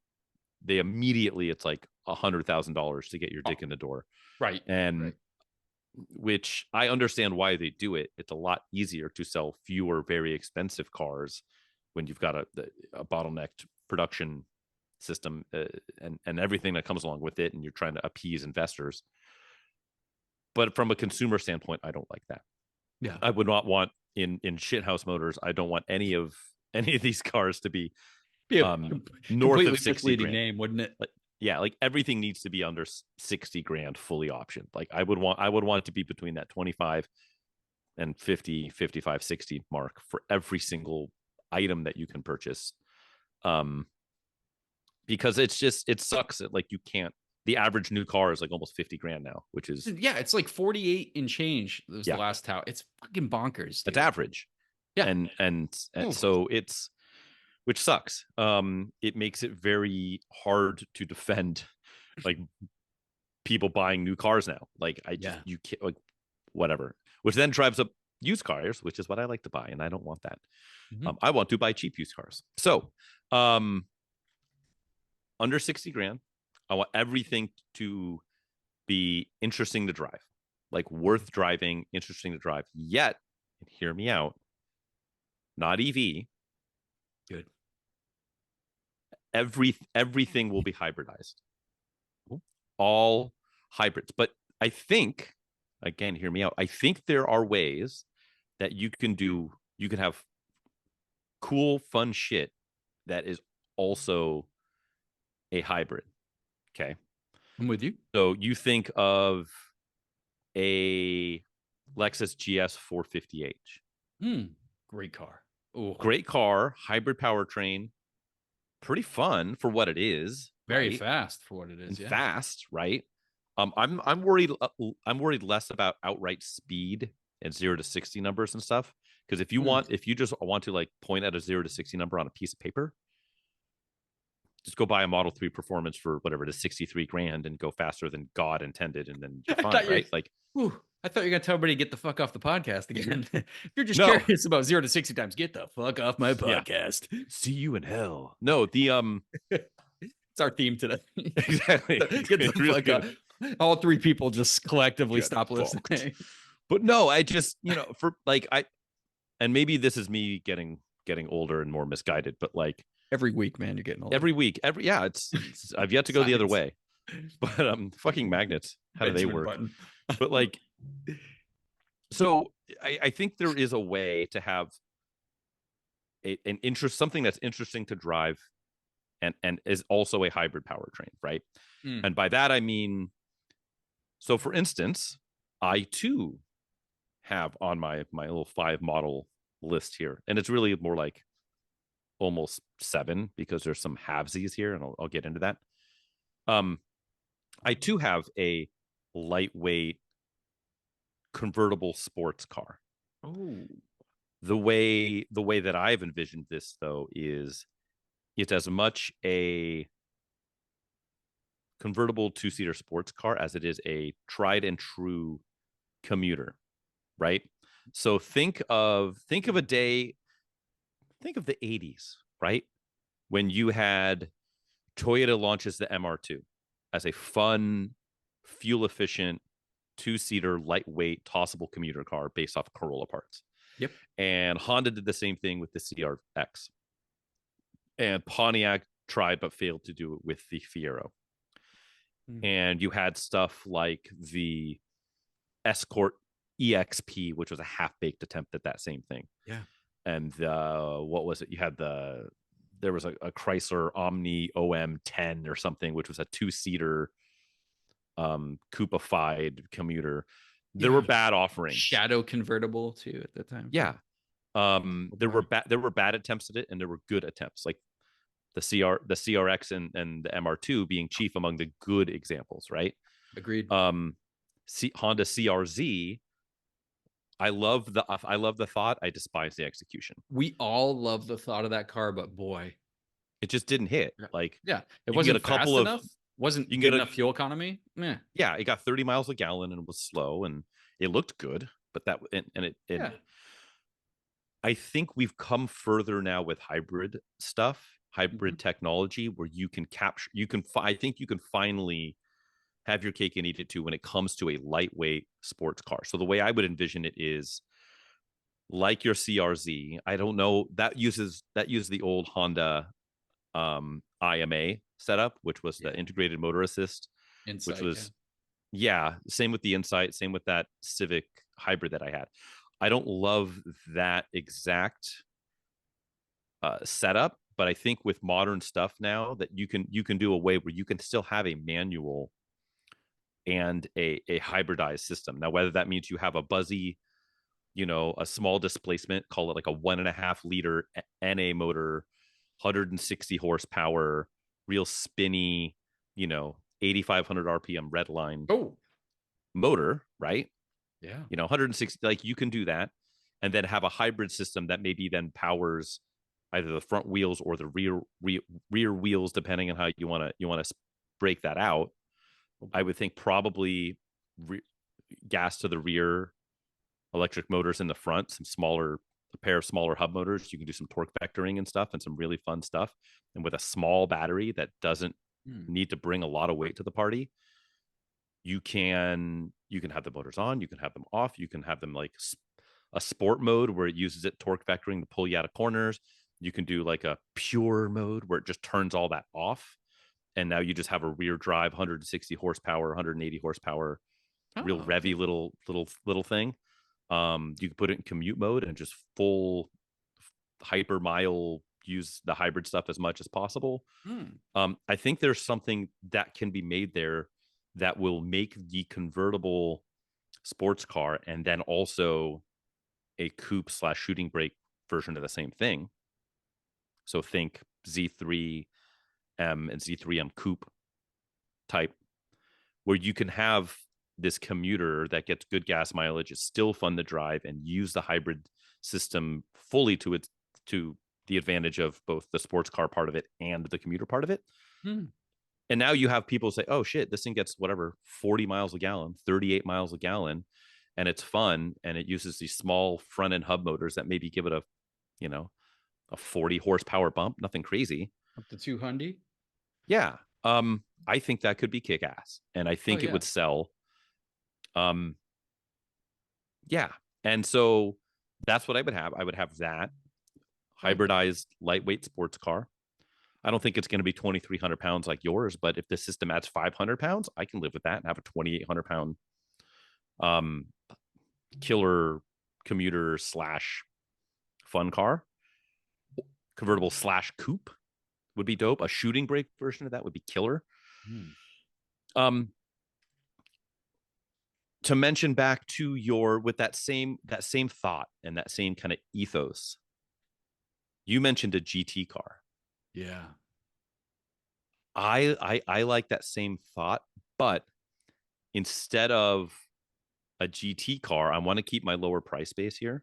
they immediately, it's like $100,000 to get your dick Oh, in the door. right. And Right. which I understand why they do it. It's a lot easier to sell fewer very expensive cars when you've got a bottlenecked production system, and everything that comes along with it, and you're trying to appease investors. But from a consumer standpoint, I don't like that. Yeah. I would not want in shithouse motors. I don't want any of these cars to be Be a north of completely 60 misleading grand. name, wouldn't it? Like, yeah, like everything needs to be under 60 grand fully optioned. Like I would want it to be between that 25 and 50, 55, 60 mark for every single item that you can purchase. Um, because it sucks that like you can't, the average new car is like almost 50 grand now, which is, Yeah, it's like 48 and change. It was the yeah, last tower. It's fucking bonkers, it's dude. average. Yeah. And Oof. so it's, which sucks. It makes it very hard to defend like people buying new cars now. Like I just Yeah. you can't like whatever, which then drives up used cars, which is what I like to buy, and I don't want that. Mhm. I want to buy cheap used cars. So, um, under 60 grand, I want everything to be interesting to drive, like worth driving, interesting to drive. Yet, and hear me out, not EV. Good. Everything will be hybridized, all hybrids. But I think, again, hear me out. I think there are ways that you can have cool, fun shit that is also a hybrid. Okay. I'm with you. So you think of a Lexus GS 450h. Mm, great car. Oh, Great car, hybrid powertrain, pretty fun for what it is, very right? fast for what it is. And Yeah. fast, right? I'm worried. I'm worried less about outright speed and 0 to 60 numbers and stuff. Because Mm. if you just want to like point at a 0 to 60 number on a piece of paper, just go buy a Model 3 Performance for whatever it is, 63 grand, and go faster than God intended, and then you're I fine, thought you. right? Like, Whew, I thought you were gonna tell everybody to get the fuck off the podcast again. If you're just no, curious about 0 to 60 times, get the fuck off my yeah, podcast. see you in hell. No, the It's our theme today. exactly, Get the really fuck good. off. All three people just collectively Get stop fucked. listening. But no, I just for like and maybe this is me getting older and more misguided, but like Every week, man, you're getting older. every week, it's I've yet to go the other Science. way. But fucking magnets, how do they Benjamin work? Button. But like, so I think there is a way to have an interest, something that's interesting to drive, and is also a hybrid powertrain, right? Mm. And by that I mean, so for instance, I too have on my little 5 model list here, and it's really more like almost 7 because there's some halvesies here, and I'll get into that. Um, I too have a lightweight convertible sports car. Oh, The way that I've envisioned this though is it's as much a convertible 2-seater sports car as it is a tried and true commuter, right? So think of a day, think of the 80s, right? When you had Toyota launches the MR2 as a fun, fuel efficient, 2-seater, lightweight, tossable commuter car based off Corolla parts. yep. And Honda did the same thing with the CRX. And Pontiac tried but failed to do it with the Fiero. Mm. And you had stuff like the Escort EXP, which was a half-baked attempt at that same thing. Yeah. And what was it? You had there was a Chrysler Omni OM10 or something, which was a 2-seater coupified commuter. There were bad offerings. Shadow convertible too at the time. Yeah. There were bad attempts at it, and there were good attempts, like the CRX and the MR2 being chief among the good examples, right? Agreed. Honda CRZ. I love the thought. I despise the execution. We all love the thought of that car, but boy, It just didn't hit. yeah, Like yeah, it you can get wasn't a couple fast of enough. Wasn't you can good get enough fuel economy. Yeah, yeah, it got 30 miles a gallon and it was slow and it looked good, but that and it yeah. I think we've come further now with hybrid stuff, hybrid Mhm. technology, where you can capture, I think you can finally have your cake and eat it too when it comes to a lightweight sports car. So the way I would envision it is like your CRZ. I don't know, that uses the old Honda IMA setup, which was the Yeah. integrated motor assist, which Insight. Yeah. was yeah, same with the Insight, same with that Civic hybrid that I had. I don't love that exact setup, but I think with modern stuff now that you can do a way where you can still have a manual and a hybridized system. Now, whether that means you have a buzzy, a small displacement, call it like a 1.5 liter NA motor, 160 horsepower, real spinny, 8,500 RPM red line Oh, motor, right? yeah. 160, like you can do that, and then have a hybrid system that maybe then powers either the front wheels or the rear wheels, depending on how you want to break that out. I would think probably gas to the rear, electric motors in the front, a pair of smaller hub motors. You can do some torque vectoring and stuff, and some really fun stuff. And with a small battery that doesn't need to bring a lot of weight to the party, you can have the motors on, you can have them off, you can have them like a sport mode where it uses it torque vectoring to pull you out of corners. You can do like a pure mode where it just turns all that off, and now you just have a rear drive 160 horsepower, 180 horsepower, real Oh, revvy little thing. You can put it in commute mode and just full hyper mile, use the hybrid stuff as much as possible. I think there's something that can be made there that will make the convertible sports car and then also a coupe slash shooting brake version of the same thing. So think Z3M and Z3M coupe type, where you can have this commuter that gets good gas mileage, is still fun to drive, and use the hybrid system fully to the advantage of both the sports car part of it and the commuter part of it. And now you have people say, oh shit, this thing gets whatever, 40 miles a gallon, 38 miles a gallon, and it's fun, and it uses these small front end hub motors that maybe give it a 40 horsepower bump, nothing crazy. up to 200. Yeah. I think that could be kick ass, and I think it would sell. Yeah. And so that's what I would have. I would have that hybridized lightweight sports car. I don't think it's going to be 2,300 pounds like yours, but if the system adds 500 pounds, I can live with that and have a 2,800 pound killer commuter slash fun car. Convertible slash coupe would be dope. A shooting brake version of that would be killer. To mention back to your, with that same thought and that same kind of ethos, you mentioned a GT car. Yeah. I like that same thought, but instead of a GT car, I want to keep my lower price base here.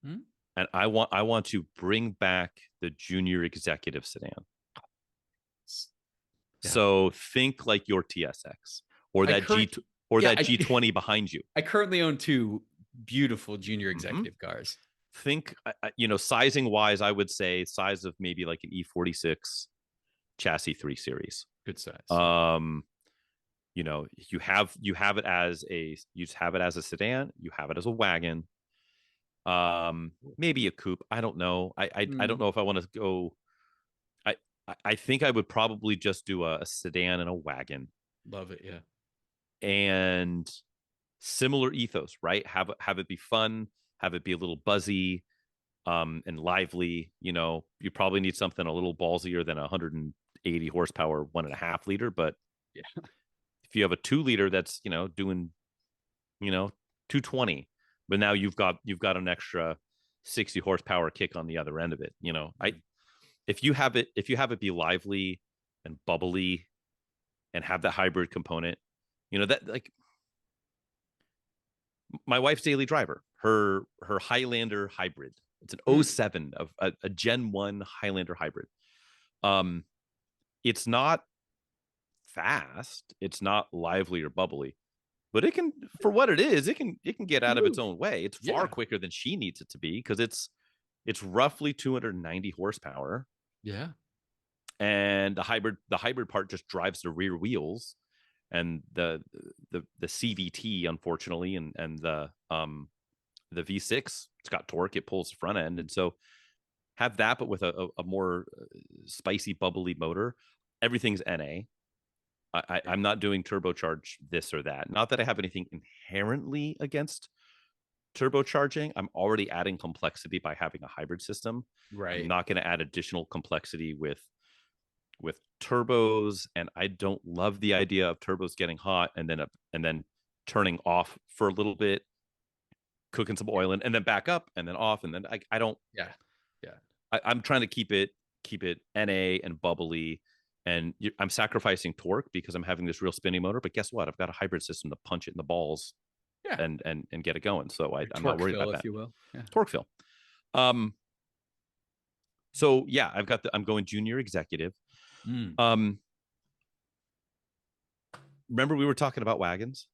And I want to bring back the junior executive sedan. Yeah. So think like your TSX or that G20 behind you. I currently own two beautiful junior executive cars. Think, sizing wise, I would say size of maybe like an E46 chassis 3 series. Good size. You have it as a sedan, you have it as a wagon, maybe a coupe. I don't know. I don't know if I want to go. I think I would probably just do a sedan and a wagon. Love it. Yeah. And similar ethos, right? Have it be fun, have it be a little buzzy, and lively. You probably need something a little ballsier than 180 horsepower 1.5 liter, but yeah, if you have a 2 liter that's doing 220, but now you've got an extra 60 horsepower kick on the other end of it. If you have it be lively and bubbly and have that hybrid component, that, like, my wife's daily driver, her Highlander hybrid. It's an 07 of a Gen 1 Highlander hybrid. It's not fast, it's not lively or bubbly, but it can, for what it is, it can get out of its own way. It's far quicker than she needs it to be, because it's roughly 290 horsepower. Yeah. And the hybrid part just drives the rear wheels, and the CVT, unfortunately, and the V6, it's got torque, it pulls the front end. And so have that, but with a more spicy, bubbly motor. Everything's NA. I'm not doing turbocharge this or that. Not that I have anything inherently against turbocharging. I'm already adding complexity by having a hybrid system. Right. I'm not going to add additional complexity with turbos, and I don't love the idea of turbos getting hot and then turning off for a little bit, cooking some oil in, and then back up and then off, and then I don't. Yeah. I'm trying to keep it NA and bubbly, and I'm sacrificing torque because I'm having this real spinny motor. But guess what? I've got a hybrid system to punch it in the balls, and get it going. So I'm not worried about that. If you will. Yeah. Torque fill. So yeah, I'm going junior executive. Mm, Um, remember we were talking about wagons?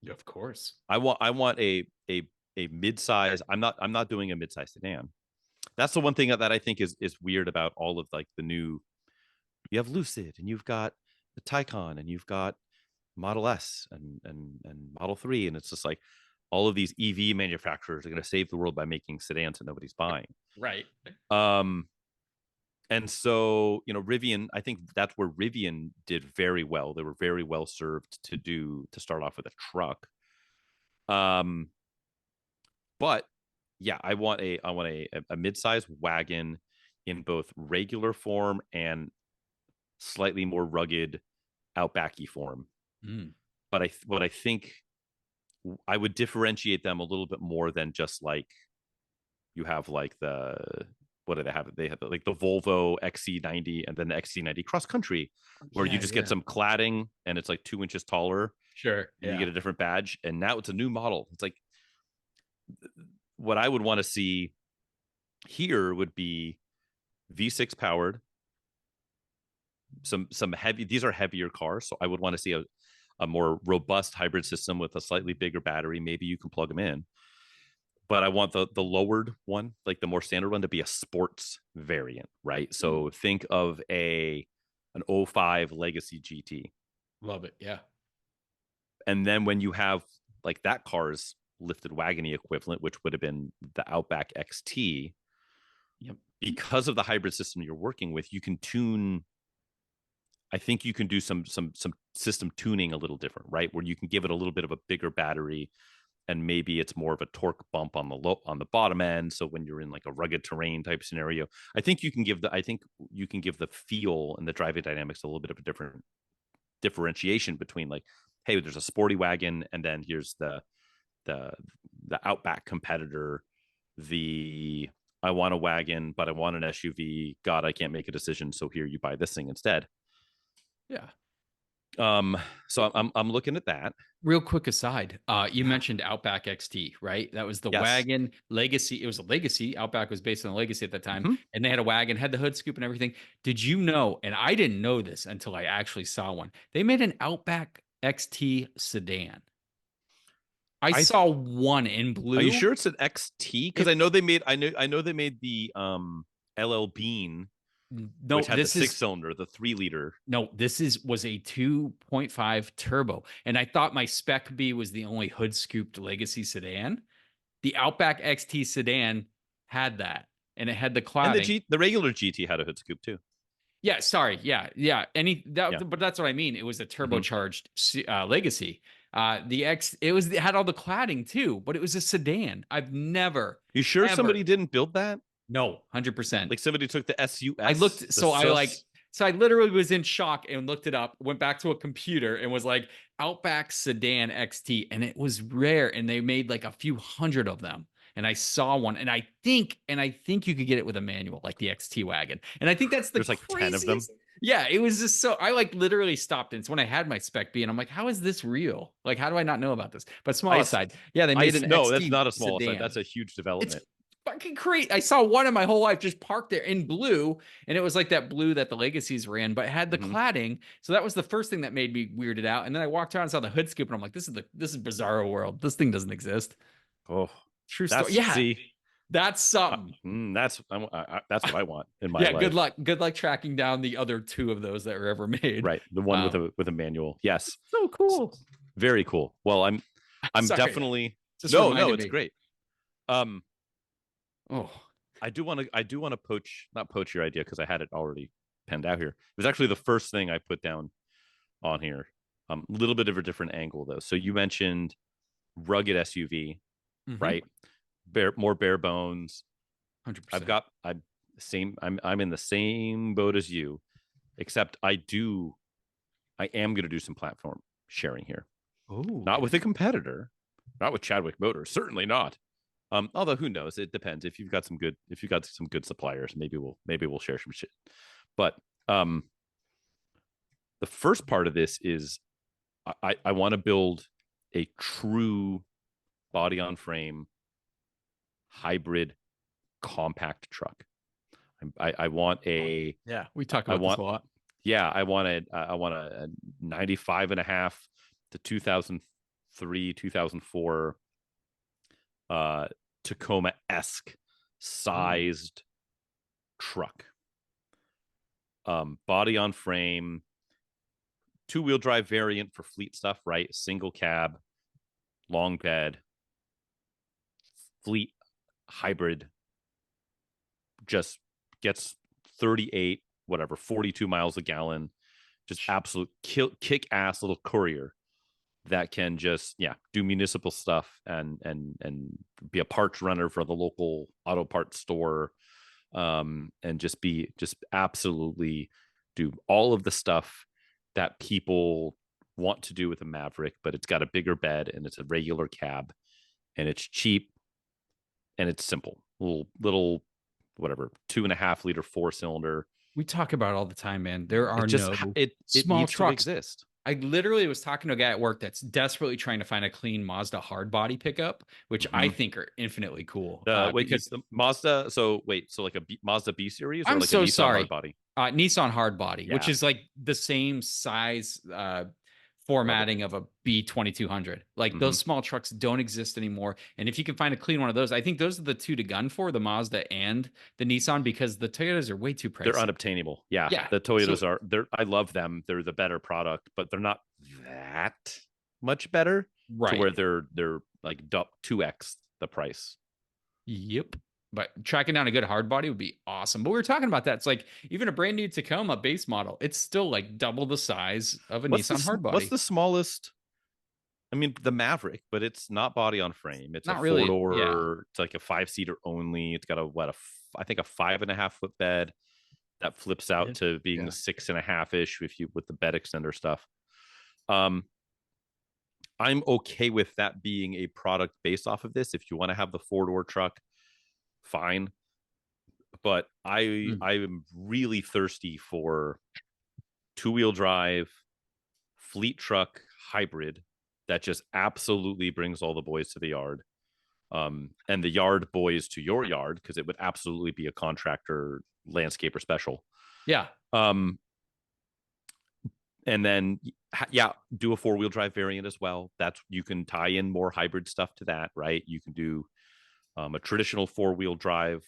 of course. I want a mid-size. I'm not doing a mid-size sedan. That's the one thing that I think is weird about all of like the new. You have Lucid and you've got the Taycan and you've got Model S and Model 3, and it's just like all of these EV manufacturers are going to save the world by making sedans that nobody's buying. Right. Um, and so Rivian, I think that's where Rivian did very well. They were very well served to start off with a truck. Um, but yeah, I want a mid-sized wagon in both regular form and slightly more rugged outbacky form. Mm. But what I think I would differentiate them a little bit more than just like you have like the what do they have? They have like the Volvo XC90 and then the XC90 Cross Country, where you Yeah, just get yeah. some cladding and it's like 2 inches taller Sure. and you Yeah. get a different badge. And now it's a new model. It's like what I would want to see here would be V6 powered, some heavy. These are heavier cars, so I would want to see a more robust hybrid system with a slightly bigger battery. Maybe you can plug them in, but I want the lowered one, like the more standard one, to be a sports variant, right? Mm. So think of an '05 Legacy GT, Love it. Yeah. and then when you have like that car's lifted wagony equivalent, which would have been the Outback XT, Yep. because of the hybrid system you're working with, you can tune. I think you can do some system tuning a little different, right? Where you can give it a little bit of a bigger battery, and maybe it's more of a torque bump on the bottom end. So when you're in like a rugged terrain type scenario, I think you can give the feel and the driving dynamics a little bit of a different differentiation between like, hey, there's a sporty wagon, and then here's the the Outback competitor. The I want a wagon, but I want an SUV. God, I can't make a decision. So here you buy this thing instead. Yeah. Um, so I'm looking at that. Real quick aside, you Yeah. mentioned Outback XT, right? That was the Yes. wagon legacy. It was a legacy. Outback was based on a legacy at the time, Mm-hmm. and they had a wagon, had the hood scoop and everything. Did you know? And I didn't know this until I actually saw one. They made an Outback XT sedan. I I saw one in Are you blue. sure it's an XT? Because It I know they made the LL Bean, no, which had the this six is cylinder, the 3 liter. no, this is was a 2.5 turbo, and I thought my Spec B was the only hood scooped legacy sedan. The Outback XT sedan had that, and it had the And cladding. the regular GT had a hood scoop too. Yeah, sorry, yeah, yeah. Yeah. But that's what I mean. It was a Mm-hmm. turbocharged legacy. It had all the cladding too, but it was a sedan. I've never You sure ever somebody didn't build that? no 100%. Like somebody took the I SUS, looked, the so I like, SUS. so I literally was in shock and looked it up, went back to a computer and was like, Outback Sedan XT. And it was rare. And they made like a few hundred of them. And I saw one, and I think you could get it with a manual, like the XT wagon. And I think that's the There's like 10 of them. craziest. Yeah, it was just so I like literally stopped. And it's when I had my Spec B, and I'm like, how is this real? Like, how do I not know about this? But small I aside, yeah, they I made an no, that's XT not a small side. sedan. That's a huge It's development. fucking great. I saw one in my whole life just parked there in blue, and it was like that blue that the Legacies ran, but it had the Mm-hmm. cladding. So that was the first thing that made me weirded out. And then I walked around and saw the hood scoop, and I'm like, this is bizarro world. This thing doesn't exist. Oh, True story. that's Yeah, see, that's something. that's what I want in my Yeah, good life. luck. Good luck tracking down the other two of those that were ever made. Right, the one Um, with a manual. Yes, so cool. very cool. Well, I'm Sorry, definitely just no, reminded it's me. great. Um, Oh, I do want to not poach your idea because I had it already penned out here. It was actually the first thing I put down on here. A little bit of a different angle though. So you mentioned rugged SUV, mm-hmm. right? More bare bones. 100%. I'm in the same boat as you, except I am going to do some platform sharing here. Oh, Not yeah. with a competitor, not with Chadwick Motors, certainly not. Although who knows? It depends. If you've got some good suppliers, maybe we'll share some shit. But um, the first part of this is I want to build a true body on frame hybrid compact truck. I want a Yeah, we talk I about this want a lot. yeah, I want a 95 and a half to 2003, 2004 uh Tacoma-esque Ooh. sized truck. Body on frame, two-wheel drive variant for fleet stuff, right? Single cab, long bed, fleet hybrid, just gets 38, whatever, 42 miles a gallon, just absolute kick ass little courier that can just do municipal stuff and be a parts runner for the local auto parts store, and just absolutely do all of the stuff that people want to do with a Maverick, but it's got a bigger bed and it's a regular cab and it's cheap and it's simple. Little whatever, 2.5 liter 4 cylinder. We talk about it all the time, man. There are It just no it small needs to trucks. exist. I literally was talking to a guy at work that's desperately trying to find a clean Mazda hard body pickup, which I Mm-hmm. think are infinitely cool. Wait, Because the Mazda. So wait, so like a Mazda B series or I'm like a so Nissan sorry. hardbody? Nissan hard body, which Yeah, is like the same size love it. formatting of a B 2200. Like Mm-hmm. those small trucks don't exist anymore. And if you can find a clean one of those, I think those are the two to gun for, the Mazda and the Nissan, because the Toyotas are way too They're pricey. unobtainable. Yeah, Yeah. the So Toyotas are. They're. I love them. They're the better product, but they're not that much better to right. where they're like 2x the price. Yep. But tracking down a good hard body would be awesome. But we were talking about that. It's like even a brand new Tacoma base model, it's still like double the size of a Nissan hard What's body. the smallest? I mean, the Maverick, but it's not body on frame. It's a Not four really. Yeah. door. It's like a 5-seater only. It's got I think a 5.5 foot bed that flips out to being Yeah. 6.5 ish if you with the bed extender stuff. Um, I'm okay with that being a product based off of this. If you want to have the 4 door truck, fine. But Mm. I am really thirsty for 2-wheel drive fleet truck hybrid that just absolutely brings all the boys to the yard, and the yard boys to your yard, because it would absolutely be a contractor landscaper special. Yeah. Um, and then do a 4-wheel drive variant as well. That's you can tie in more hybrid stuff to that, right? You can do a traditional 4-wheel drive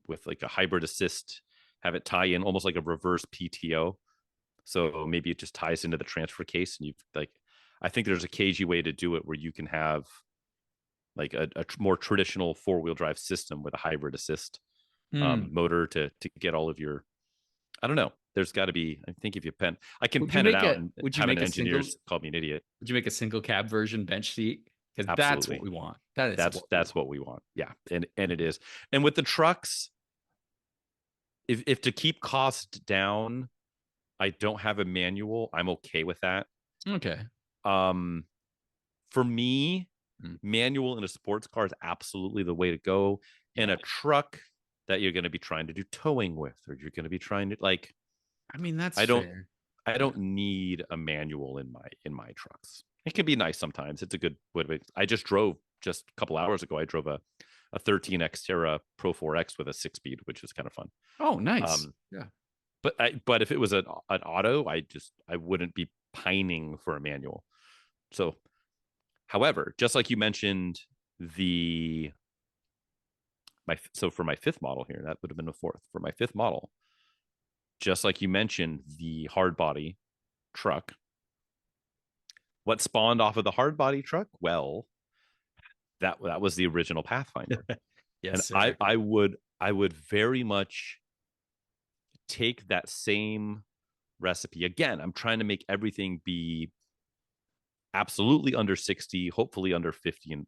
with like a hybrid assist, have it tie in almost like a reverse PTO. So maybe it just ties into the transfer case, and you've like, I think there's a cagey way to do it where you can have like a more traditional 4-wheel drive system with a hybrid assist Mm. motor to get all of your. I don't know. There's got to be. I think if you I can Would you pen it make out a and would you have an make a engineer single call me an idiot. would you make a single cab version bench seat? Because that's what Absolutely, we want. That is what we that's want. what we want. Yeah, and it is. And with the trucks, if to keep cost down, I don't have a manual. I'm okay with that. Okay. Um, for me, Mm. manual in a sports car is absolutely the way to go. In Yeah. a truck that you're going to be trying to do towing with, or you're going to be trying to like, I mean, that's I don't, fair. I Yeah. don't need a manual in my trucks. It can be nice sometimes. It's a good way. I just drove just a couple hours ago. I drove a 13 Xterra Pro 4X with a 6-speed, which is kind of fun. Oh, nice. Um, Yeah. but if it was an auto, I wouldn't be pining for a manual. So, however, just like you mentioned, the for my fifth model here, that would have been a fourth for my fifth model. Just like you mentioned, the hard body truck. What spawned off of the hard body truck? Well, that was the original Pathfinder, Yes, and sir. I would very much take that same recipe again. I'm trying to make everything be absolutely under 60, hopefully under 50, and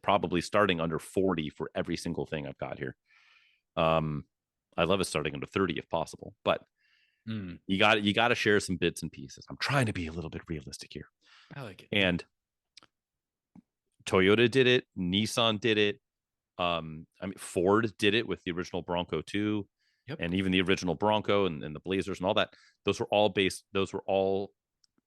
probably starting under 40 for every single thing I've got here. Um, I love it starting under 30 if possible, but Mm. you got to share some bits and pieces. I'm trying to be a little bit realistic here. I like it. And Toyota did it, Nissan did it. I mean, Ford did it with the original Bronco too, Yep. and even the original Bronco and the Blazers and all that. Those were all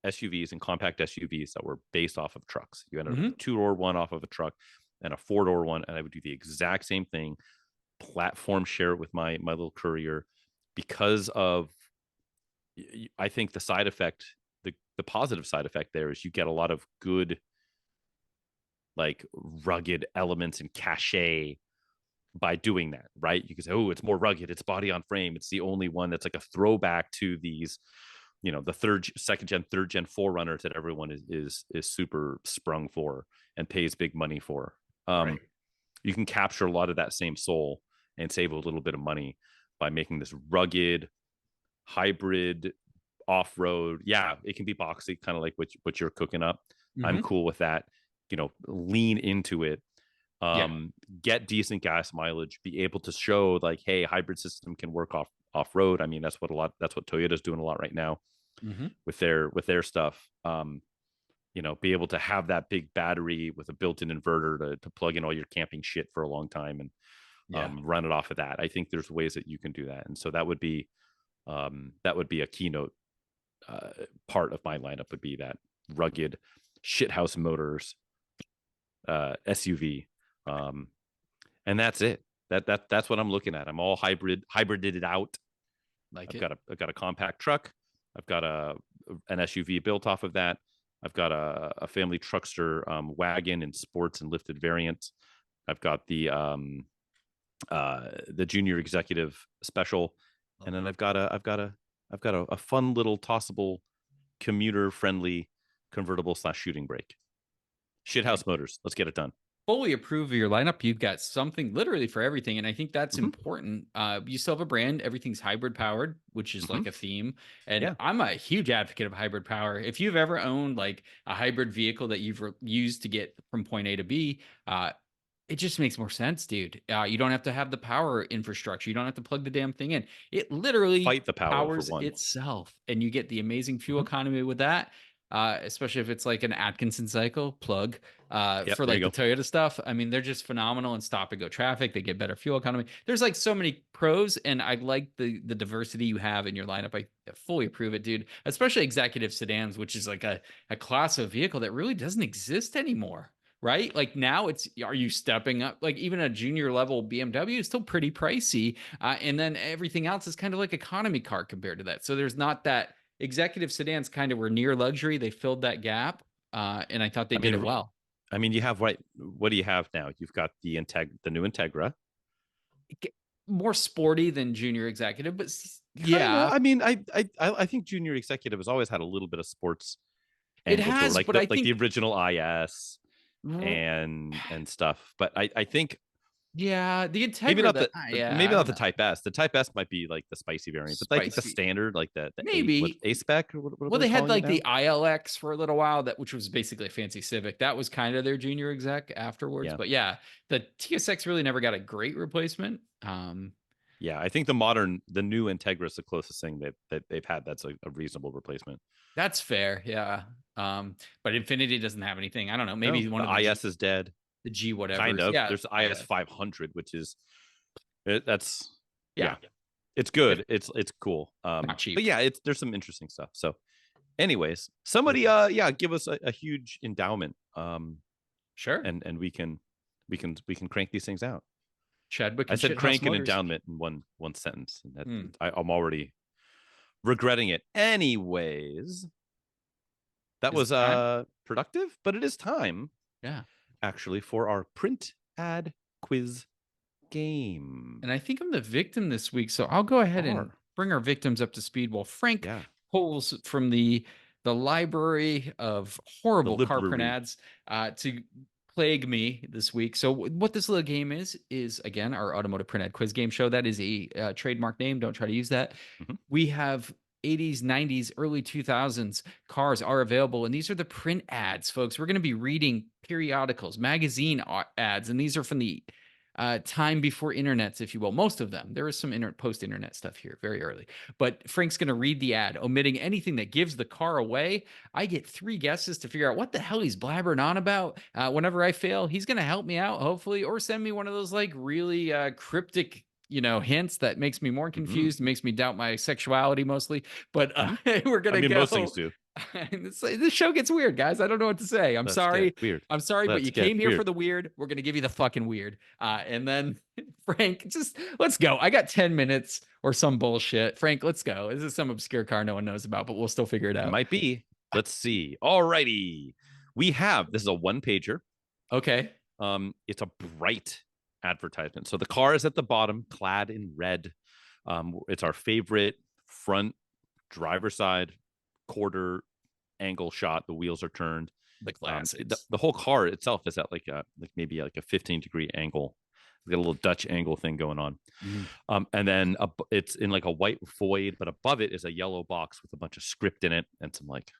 SUVs and compact SUVs that were based off of trucks. You ended up with Hmm. a 2-door one off of a truck and a 4-door one, and I would do the exact same thing. platform, share it with my little courier, because of, I think the side effect, the positive side effect there is you get a lot of good, like, rugged elements and cachet by doing that, right? You can say, oh, it's more rugged, it's body on frame, it's the only one that's like a throwback to these, the second gen, third gen forerunners that everyone is super sprung for and pays big money for. Right. You can capture a lot of that same soul and save a little bit of money by making this rugged hybrid off-road. Yeah, it can be boxy, kind of like what you're cooking up. I'm Hmm. cool with that. Lean into it. Yeah. Get decent gas mileage, be able to show like, hey, hybrid system can work off road. I mean, that's what Toyota's doing a lot right now Hmm. with their stuff. Be able to have that big battery with a built-in inverter to plug in all your camping shit for a long time and Yeah. run it off of that. I think there's ways that you can do that, and so that would be a keynote part of my lineup, would be that rugged shithouse motors SUV, and that's it. That's what I'm looking at. I'm all hybrided out. Like I've it. got a compact truck. I've got an SUV built off of that. I've got a family truckster wagon in sports and lifted variants. I've got the junior executive special, and then I've got a fun little tossable commuter friendly convertible / shooting brake. Shithouse motors. Let's get it done. Fully approve of your lineup. You've got something literally for everything. And I think that's Mm-hmm. important. You still have a brand, everything's hybrid powered, which is Mm-hmm. like a theme. And Yeah. I'm a huge advocate of hybrid power. If you've ever owned like a hybrid vehicle that you've used to get from point A to B, it just makes more sense, dude. You don't have to have the power infrastructure. You don't have to plug the damn thing in. It literally Fight the power for powers one. itself, and you get the amazing fuel Mm-hmm. economy with that. Especially if it's like an Atkinson cycle plug Yep. for There you like the go. Toyota stuff. I mean, they're just phenomenal in stop and go traffic. They get better fuel economy. There's like so many pros, and I like the diversity you have in your lineup. I fully approve it, dude. Especially executive sedans, which is like a class of vehicle that really doesn't exist anymore. Right? Like now are you stepping up? Like even a junior level BMW is still pretty pricey. And then everything else is kind of like economy car compared to that. So there's not that executive sedans kind of were near luxury. They filled that gap. And I thought they I did it mean, well. you have, right. What do you have now? You've got the new Integra. More sporty than junior executive, but Kind of. yeah, I mean, I think junior executive has always had a little bit of sports it angle to it, has. like But the I like the think, original IS and stuff. But I think yeah, the maybe Integra, not maybe I not don't the know, Type S. The Type S might be like the spicy variant, but I think the spicy. standard, like the Maybe. A spec, or what are Well, they they had calling it like now? the ILX for a little while, which was basically a fancy Civic. That was kind of their junior exec afterwards. Yeah, But yeah, the TSX really never got a great replacement. yeah. I think the new Integra is the closest thing that they've had that's a reasonable replacement. That's fair, yeah. But Infinity doesn't have anything. I don't know. No, Maybe one the of IS is dead. the G Kind whatevers. of. Yeah, There's the IS IS. 500, which is that's Yeah, yeah. It's if good. It's cool. not But cheap. yeah, there's some interesting stuff. So, anyways, somebody Perfect. yeah, give us a huge endowment. Sure. And we can crank these things out. Chadwick I and said Shithouse crank and Motors. endowment in one sentence, and Hmm. I'm already regretting it. Anyways, that Is was it time? productive, but it is time Yeah. actually for our print ad quiz game. And I think I'm the victim this week, so I'll go ahead and R. bring our victims up to speed while Frank Yeah, pulls from the library of the horrible car print library. ads to plague me this week. So what this little game is again our automotive print ad quiz game show. That is a trademark name. Don't try to use that. Mhm. We have 80s, 90s, early 2000s cars are available. And these are the print ads, folks. We're going to be reading periodicals, magazine ads, and these are from the time before internets, if you will. Most of them. There is some post-internet stuff here, very early. But Frank's going to read the ad, omitting anything that gives the car away. I get 3 guesses to figure out what the hell he's blabbering on about. Whenever I fail, he's going to help me out, hopefully, or send me one of those like really cryptic hints that makes me more Mhm. confused, makes me doubt my sexuality mostly. But Mhm. we're I gonna mean, most things go. do. This show gets weird, guys. I don't know what to say. Let's get weird. I'm sorry, but Let's you get came here for weird. the weird. We're gonna give you the fucking weird. And then Frank, just let's go. I got 10 minutes or some bullshit. Frank, let's go. This is some obscure car no one knows about, but we'll still figure it It out. might be. Let's see. All righty. This is a one pager. Okay. It's a bright advertisement. So the car is at the bottom, clad in red. It's our favorite front driver side quarter angle shot. The wheels are turned. The classics. The whole car itself is at maybe like a 15-degree angle. It's got a little Dutch angle thing going on. And then it's in like a white void, but above it is a yellow box with a bunch of script in it and some like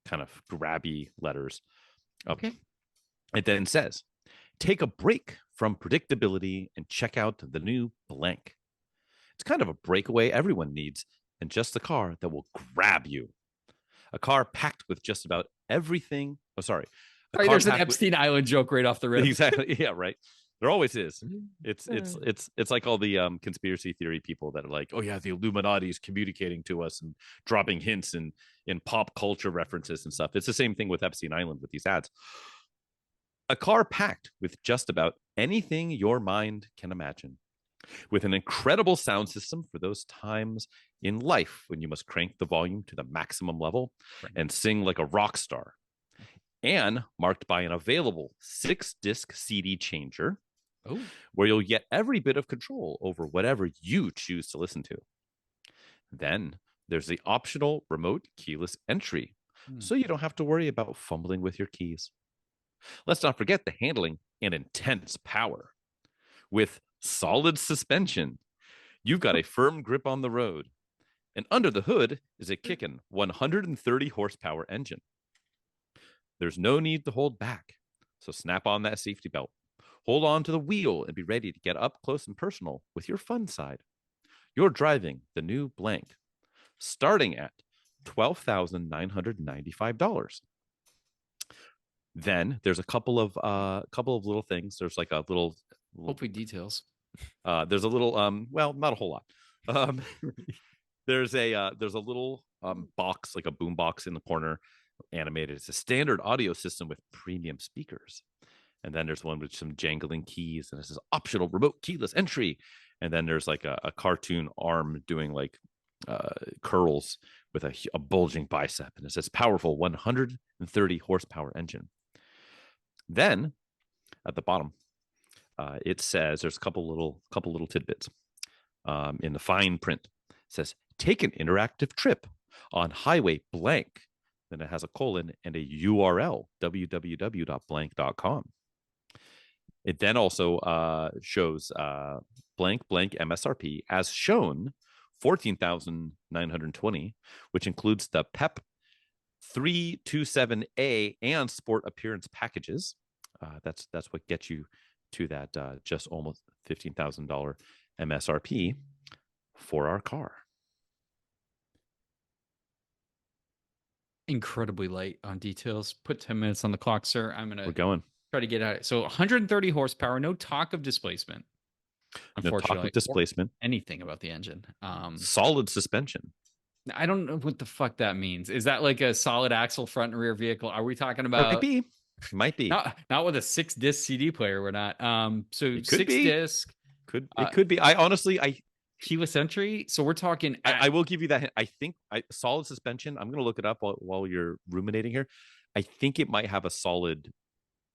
kind of grabby letters. Okay. It then says, take a break from predictability and check out the new blank. It's kind of a breakaway everyone needs, and just the car that will grab you. A car packed with just about everything. Oh, sorry. Right, there's an Epstein Island joke right off the rip. Exactly. Yeah, right. There always is. It's like all the conspiracy theory people that are like, oh yeah, the Illuminati is communicating to us and dropping hints in pop culture references and stuff. It's the same thing with Epstein Island with these ads. A car packed with just about anything your mind can imagine, with an incredible sound system for those times in life when you must crank the volume to the maximum level and sing like a rock star, and marked by an available 6-disc CD changer, where you'll get every bit of control over whatever you choose to listen to. Then there's the optional remote keyless entry, so you don't have to worry about fumbling with your keys. Let's not forget the handling and intense power. With solid suspension, you've got a firm grip on the road. And under the hood is a kickin' 130 horsepower engine. There's no need to hold back, so snap on that safety belt. Hold on to the wheel and be ready to get up close and personal with your fun side. You're driving the new blank, starting at $12,995. Then there's a couple of little things. There's like a little hopefully details. There's a little well, not a whole lot. There's a little box, like a boom box in the corner, animated. It's a standard audio system with premium speakers. And then there's one with some jangling keys, and it says optional remote keyless entry. And then there's like a cartoon arm doing like curls with a bulging bicep, and it says powerful 130 horsepower engine. Then at the bottom, it says there's a couple little tidbits in the fine print. It says take an interactive trip on highway blank. Then it has a colon and a URL, www.blank.com. It then also shows blank MSRP as shown, $14,920, which includes the PEP 327A and Sport Appearance packages. That's what gets you to that just almost $15,000 MSRP for our car. Incredibly light on details. Put 10 minutes on the clock, sir. We're going. Try to get at it. So 130 horsepower, no talk of displacement. Unfortunately, no talk of displacement. Anything about the engine. Solid suspension. I don't know what the fuck that means. Is that like a solid axle front and rear vehicle? Are we talking about? Might be. Not with a 6-disc CD player. We're not. So 6-disc. It could be. I keyless entry. So we're talking. I will give you that. I think solid suspension. I'm going to look it up while you're ruminating here. I think it might have a solid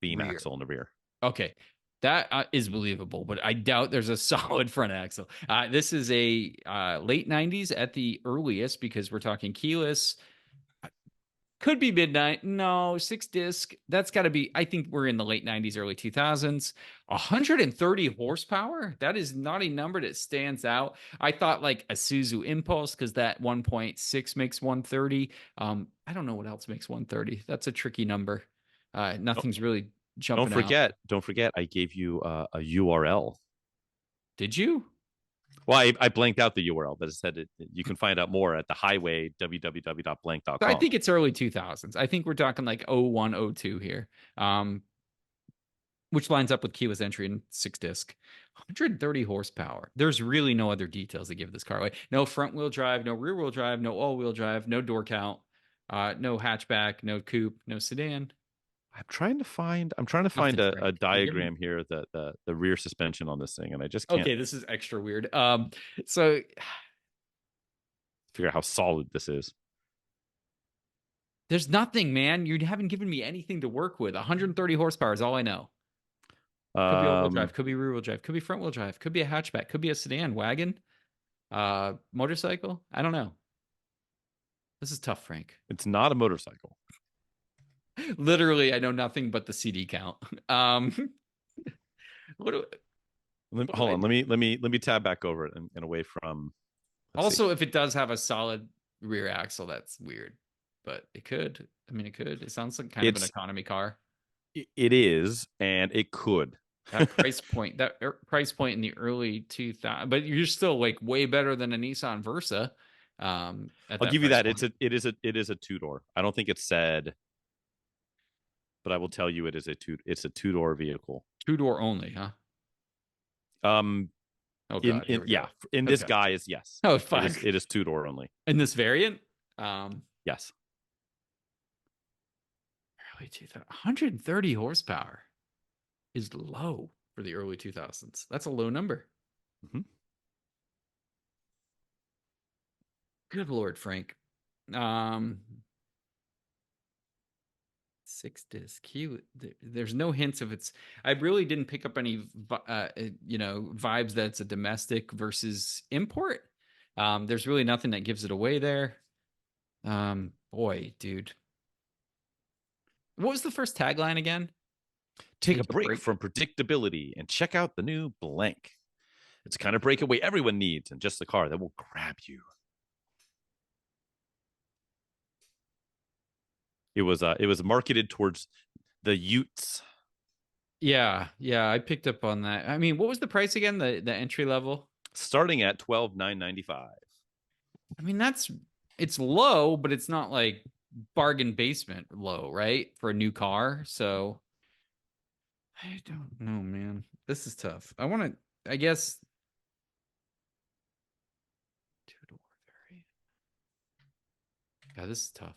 beam axle in the rear. Okay. That is believable, but I doubt there's a solid front axle. This is a late 90s at the earliest, because we're talking keyless. Could be midnight. No, 6-disc. That's got to be, I think we're in the late 90s, early 2000s. 130 horsepower. That is not a number that stands out. I thought like a Isuzu Impulse, because that 1.6 makes 130. I don't know what else makes 130. That's a tricky number. Nothing's really jumping out. Don't forget, I gave you a URL. Did you? Well, I blanked out the URL, but it said you can find out more at the highway, www.blank.com. I think it's early 2000s. I think we're talking like 01, 02 here, which lines up with keyless entry and 6-disc. 130 horsepower. There's really no other details to give this car away. No front wheel drive, no rear wheel drive, no all wheel drive, no door count, no hatchback, no coupe, no sedan. I'm trying to find Nothing, a Frank. You're giving. diagram here, the rear suspension on this thing, and I just can't Okay, this is extra weird. So figure out how solid this is. there's nothing, man. You haven't given me anything to work with. 130 horsepower is all I know. Could be all-wheel drive, Um, could be rear-wheel drive, could be front-wheel drive, could be a hatchback, could be a sedan, wagon, motorcycle. I don't know. This is tough, Frank. it's not a motorcycle. Literally, I know nothing but the CD count. Um, what do what do Hold I on, do? let me tab back over it and away from. Let's see. Also, if it does have a solid rear axle, that's weird. But it could. I mean, it could. It sounds like kind of an It's economy car. it is, and it could. That price point in the early 2000s, but you're still like way better than a Nissan Versa at I'll that give you price that. point. It is a two door. I don't think it said, but I will tell you it's a two door vehicle. Two-door only, huh? Um, Oh God, here in we yeah, go. in this Okay. guy is yes. Oh fuck. It is two door only. In this variant, um, Yes. early 2000, 130 horsepower is low for the early 2000s. That's a low number. Mhm. Good Lord, Frank. Um, six disc cute. There's no hints of its. I really didn't pick up any, vibes that it's a domestic versus import. There's really nothing that gives it away there. Boy, dude, what was the first tagline again? Take a Take a break break. from predictability and check out the new blank. It's the kind of breakaway everyone needs, and just the car that will grab you. It was marketed towards the Utes, Yeah, I picked up on that. I mean, what was the price again? The entry level. starting at 12,995. I mean, it's low, but it's not like bargain basement low, right? For a new car. So I don't know, man. This is tough. I guess, two-door variant. God, this is tough.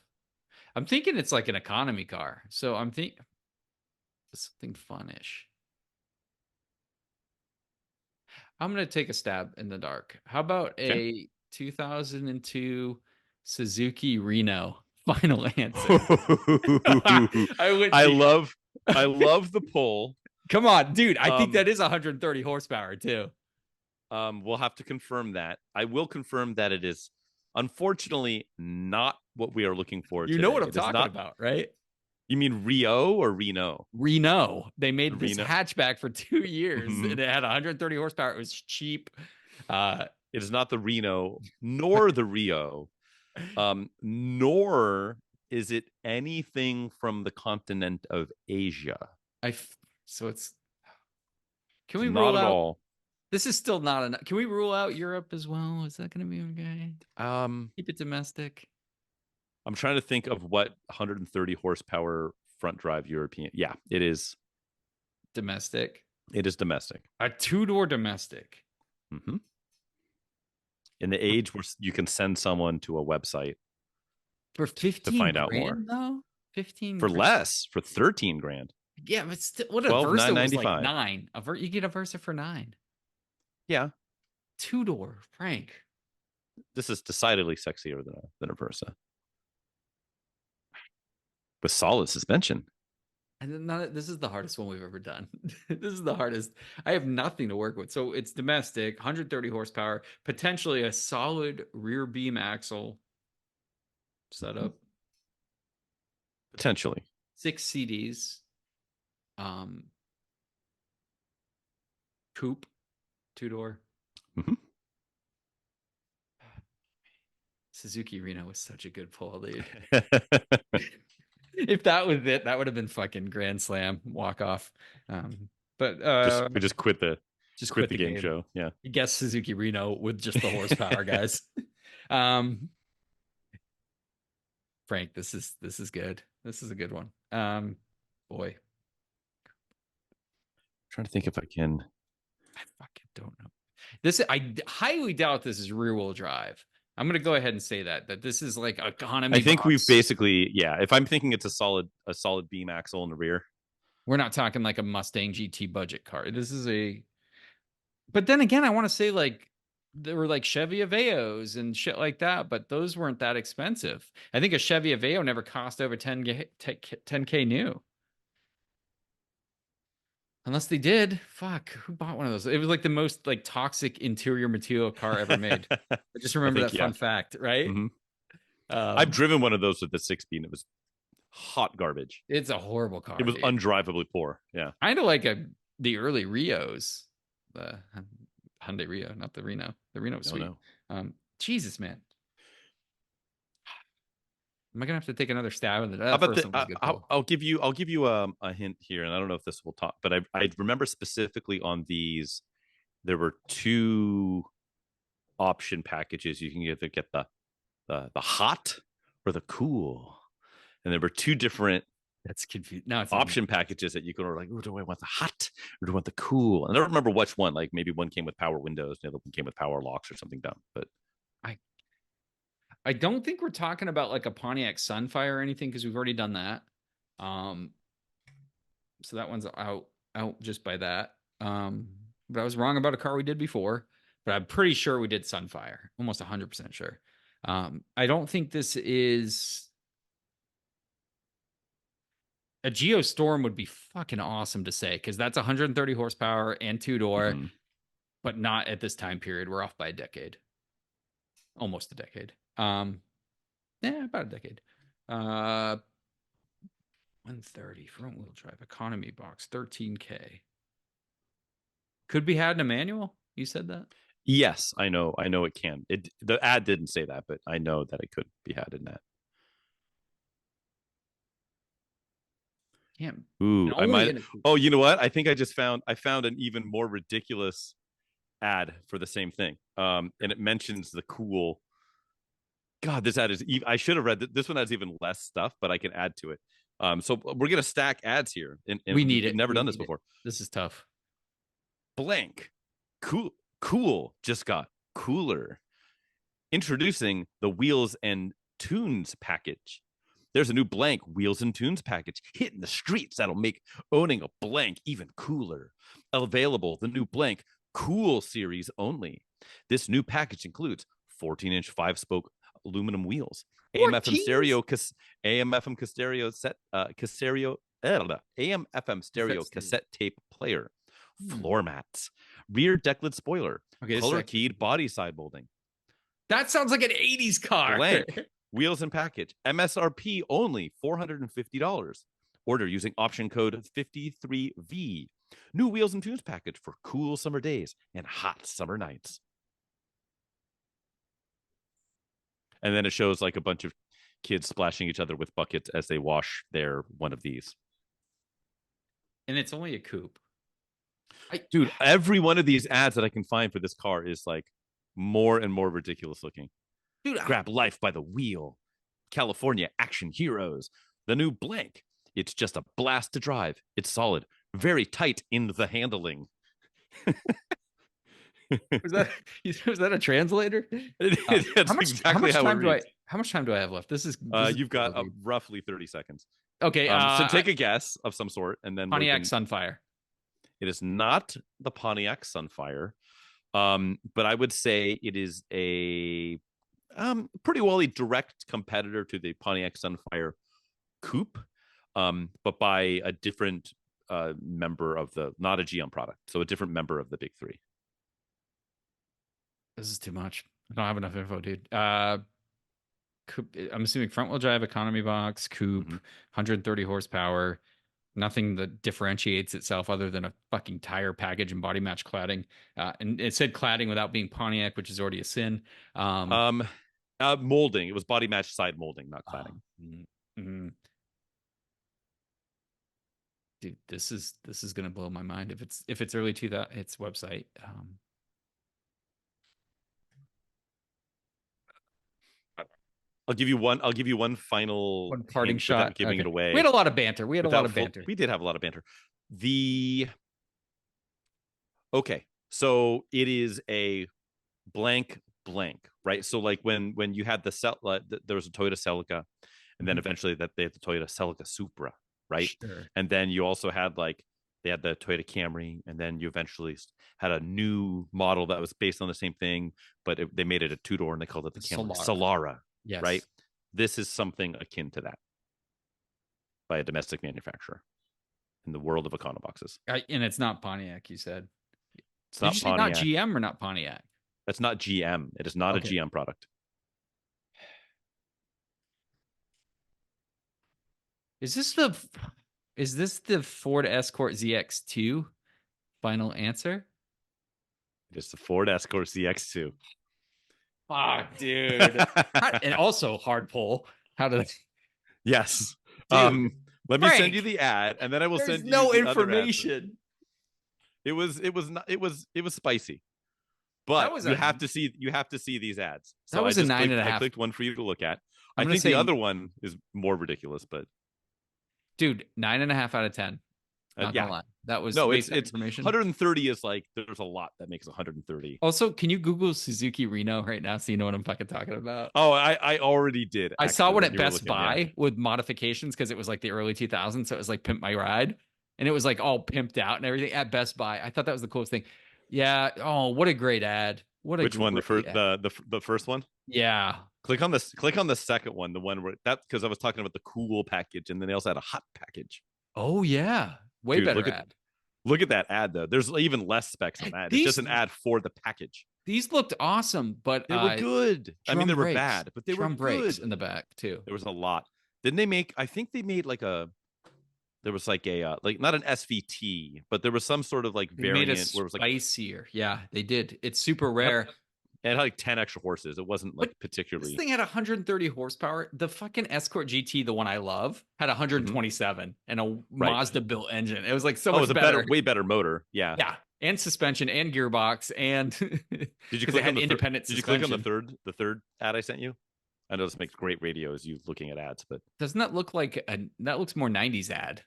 I'm thinking it's like an economy car. So I'm thinking something funish. I'm going to take a stab in the dark. How about Okay. a 2002 Suzuki Reno? Final answer. I wouldn't I be. love I love the poll. Come on, dude. I think Um, that is 130 horsepower too. we'll have to confirm that. I will confirm that it is unfortunately not what we are looking for You know today. what I'm It is talking not. about, right? You mean Rio or Reno? Reno. They made this Reno. hatchback for 2 years Mhm. and it had 130 horsepower. It was cheap. Uh, It is not the Reno nor the Rio, nor is it anything from the continent of Asia. so it's. Can It's we not rule at out? all. This is still not enough. Can we rule out Europe as well? Is that going to be okay? Um, Keep it domestic. I'm trying to think of what 130 horsepower front drive European. Yeah, it is. Domestic. It is domestic. A two-door domestic. Hmm. In the age where you can send someone to a website For to 15 find out more grand though? 15 for grand. less, for 13 grand, Yeah, but still, what a twelve nine Versa was ninety like five. nine. You get a Versa for nine. Yeah, Two-door, Frank. this is decidedly sexier than a Versa with solid suspension. And then this is the hardest one we've ever done. This is the hardest. I have nothing to work with. So it's domestic, 130 horsepower, potentially a solid rear beam axle setup, Potentially. six CDs, um, coupe, two-door. Hmm. Suzuki Reno was such a good pull, dude. If that was it, that would have been fucking grand slam walk off. But We just just quit quit the the game game. show. Yeah. Guess Suzuki Reno with just the horsepower, guys. um, Frank, this is good. This is a good one. Boy, Trying to think if I can. I fucking don't know. I highly doubt this is rear wheel drive. I'm gonna go ahead and say that this is like I economy think we've box. basically, yeah. If I'm thinking it's a solid beam axle in the rear. We're not talking like a Mustang GT budget car. This is a. But then again, I want to say like there were like Chevy Aveos and shit like that, but those weren't that expensive. I think a Chevy Aveo never cost over 10K new. Unless they did. Fuck, who bought one of those? It was like the most like toxic interior material car ever made. I just I remember think, that yeah. fun fact, right? Hmm. I've Um, driven one of those with the 6-speed, and it was hot garbage. it's a horrible It car, was dude. undrivably poor. Yeah. Kind of like the early Rios, the Hyundai Rio, not the Reno. The Reno was No, sweet. no. Jesus, man, am I gonna have to take another stab at it? How That about first the? one was a good pull. I'll give you a hint here, and I don't know if this will talk, but I remember specifically on these, there were two option packages. You can either get the hot or the cool, and there were two different That's confusing. No, it's not more option confusing. packages that you could order. Like, oh, do I want the hot or do I want the cool? And I don't remember which one. Like maybe one came with power windows, the other one came with power locks or something dumb. But I I don't think we're talking about like a Pontiac Sunfire or anything because we've already done that. Um, so that one's out just by that. But I was wrong about a car we did before, but I'm pretty sure we did Sunfire, almost 100% sure. I don't think this is a Geostorm would be fucking awesome to say because that's 130 horsepower and two door, mhm. but not at this time period. We're off by a decade, almost a decade. Yeah, about a decade. 130 front wheel drive economy box, 13K. Could be had in a manual. You said that? Yes, I know it can. It the ad didn't say that, but I know that it could be had in that. Can't. And Ooh, I only might. in a. Oh, you know what? I found an even more ridiculous ad for the same thing. And it mentions the cool. God, this ad is. I should have read this one has even less stuff, but I can add to it. So we're gonna stack ads here, and We need we've it. never We done this need it. before. This is tough. Blank, cool just got cooler. Introducing the Wheels and Tunes package. There's a new blank Wheels and Tunes package hitting the streets that'll make owning a blank even cooler. Available, the new blank Cool series only. This new package includes 14-inch 5-spoke aluminum wheels, AM FM 14? stereo, AM FM stereo set, stereo, AM FM stereo That's cassette tape player, hmm. floor mats, rear decklet spoiler, Okay, this is color actually keyed body side molding, that sounds like an 80s car. blank wheels and package, MSRP only $450. Order using option code 53V. New wheels and tunes package for cool summer days and hot summer nights. And then it shows like a bunch of kids splashing each other with buckets as they wash their one of these. And it's only a coupe. I Dude, every one of these ads that I can find for this car is like more and more ridiculous looking. dude, Grab life by the wheel. California action heroes. The new blank. It's just a blast to drive. It's solid, very tight in the handling. was that was that a translator? That's exactly how it reads. How much time do I have left? This is You've got roughly 30 seconds. okay. So take a guess of some sort, and then we Pontiac can. Sunfire. It is not the Pontiac Sunfire, but I would say it is a pretty well a direct competitor to the Pontiac Sunfire Coupe, but by a different member of the, not a GM product, so a different member of the big three. This is too much. I don't have enough info, dude. Coupe, I'm assuming front wheel drive economy box, coupe, 130 horsepower. Nothing that differentiates itself other than a fucking tire package and body match cladding. And it said cladding without being Pontiac, which is already a sin. Molding. It was body match side molding, not cladding. Mm-hmm. Dude, this is gonna blow my mind if it's early to that its website. I'll give you one. I'll give you one final One parting hint shot. without giving Okay. it away. We had a lot of banter. We did have a lot of banter. Okay, so it is a blank blank, right? So like when you had there was a Toyota Celica, and then Mhm. eventually that they had the Toyota Celica Supra, right? Sure. And then you also had like they had the Toyota Camry, and then you eventually had a new model that was based on the same thing, but they made it a two-door and they called it the Camry Solara. Solara, right? Yes. This is something akin to that by a domestic manufacturer in the world of econoboxes. And it's not Pontiac, you said. It's Did you not say not Pontiac. GM or not Pontiac? That's not GM. It is not a Okay. GM product. Is this the Ford Escort ZX2? Final answer? It is the Ford Escort ZX2. Fuck, dude. And also hard pull. How did Yes. dude, Let me send you Frank, the ad, and then I will there's send you no the other ad. information. It was spicy. That But was you a have to see these ads. that So was a nine and a I half. clicked one for you to look at. I'm I gonna think the say, other one is more ridiculous, but dude, 9.5 out of 10. Not gonna yeah. lie. That was No, based on it's information. 130 is like there's a lot that makes 130. Also, can you Google Suzuki Reno right now so you know what I'm fucking talking about? Oh, I already did I saw actually one when at you were Best looking. Yeah. Buy with modifications because it was like the early 2000s. So it was like Pimp My Ride. And it was like all pimped out and everything at Best Buy. I thought that was the coolest thing. Yeah. Oh, what a great ad. What a Which one? great ad. The first one? Yeah. Click on the second one, the one where that because I was talking about the cool package, and then they also had a hot package. Oh, yeah. Way Dude, better ad. look at that ad though. There's even less specs on that. It's just These an ad for the package. these looked awesome, but They were good. I mean, they were bad, but they were drum brakes good. in the back too. There was a lot. Didn't they make? I think they made like a. There was like a like not an SVT, but there was some sort of like They made it variant where it was like spicier. Yeah, they did. It's super it had, rare. it had like 10 extra horses. It wasn't like But this particularly thing had 130 horsepower. The fucking Escort GT, the one I love, had Mhm. 127 and a Right. Mazda built engine. It was like so Oh, it was much a better, better. way better motor. Yeah. Yeah, and suspension and gearbox and Did you because it click on had the third? independent Did you click on suspension. the third ad I sent you? I know this makes great radio as you looking at ads, but Doesn't that look like that looks more 90s ad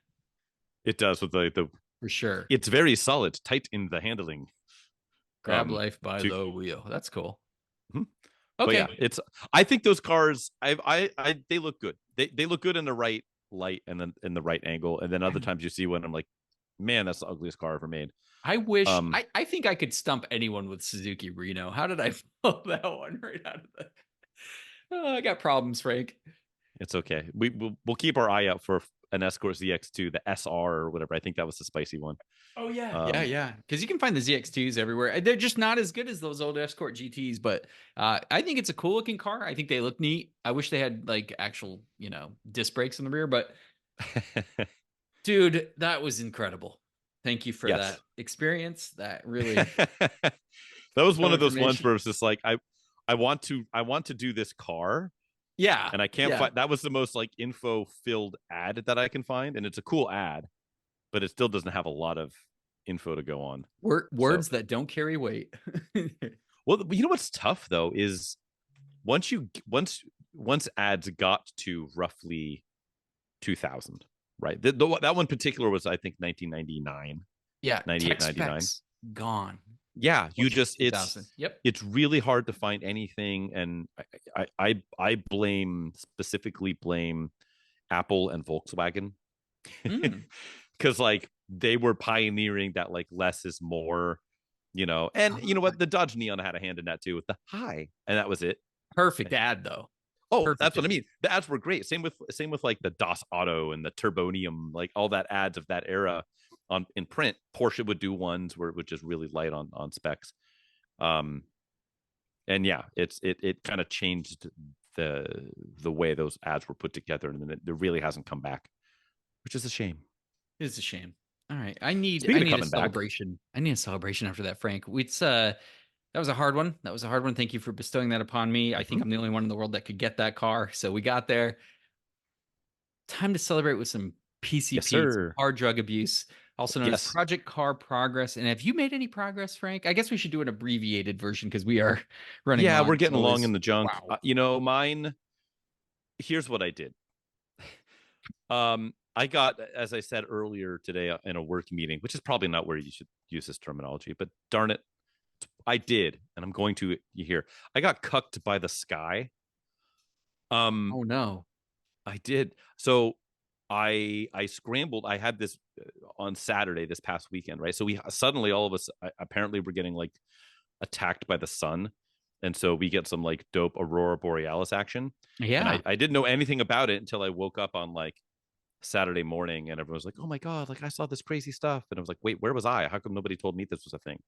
it does with the. for sure. It's very solid, tight in the handling. Grab life by To the wheel. That's cool. Mhm. But Okay. yeah, it's. I think those cars. They look good. They look good in the right light and then in the right angle, and then other times you see one, I'm like, man, that's the ugliest car ever made. I wish Um, I think I could stump anyone with Suzuki Reno. How did I pull that one right out of the I got problems, Frank. it's okay. We'll keep our eye out for an Escort ZX2, the SR or whatever. I think that was the spicy one. Oh yeah, yeah, Um, yeah. Because you can find the ZX2s everywhere. They're just not as good as those old Escort GTs, but I think it's a cool looking car. I think they look neat. I wish they had like actual, disc brakes in the rear. But dude, that was incredible. Thank you for yes. that experience. That really That was no one of those ones information. where it's just like I want to do this car Yeah, and I can't yeah. find that was the most like info filled ad that I can find, and it's a cool ad, but it still doesn't have a lot of info to go on. So Words that don't carry weight. well, you know what's tough though is once you once ads got to roughly 2000, right? That one particular was I think 1999, Yeah, 98, tech 99. specs gone. Yeah, you Once you hit just 2000. Yep. it's really hard to find anything, and I blame specifically blame Apple and Volkswagen Mm. because like they were pioneering that like less is more, and you know Ah, what, the Dodge Neon had a hand in that too with the hi, and that was it. perfect ad though. Oh, that's Perfect what I ad. mean. The ads were great. Same with like the Das Auto and the Turbonium, like all that ads of that era on in print. Porsche would do ones where it was just really light on specs. Um, and yeah, it kind of changed the way those ads were put together, and it really hasn't come back, which is a shame. It's a shame. All right. I Speaking of need a coming back, celebration. I need a celebration after that, Frank. It's that was a hard one. That was a hard one. Thank you for bestowing that upon me. I think mhm. I'm the only one in the world that could get that car. So we got there. Time to celebrate with some Yes, PCP, some sir. hard drug abuse, also known as Yes, Project Car Progress. And have you made any progress, Frank? I guess we should do an abbreviated version because we are running yeah, we're long. getting So along is in the junk. wow. Mine. Here's what I did. I got, as I said earlier today in a work meeting, which is probably not where you should use this terminology, but darn it, I did and I'm going to you hear. I got cucked by the sky. Um, Oh no. I did. So I scrambled. I had this on Saturday this past weekend, right? So we suddenly all of us apparently we're getting like attacked by the sun, and so we get some like dope aurora borealis action. And Yeah. I didn't know anything about it until I woke up on like Saturday morning, and everyone was like, "Oh my god, like I saw this crazy stuff," and I was like, "Wait, where was I? How come nobody told me this was a thing?"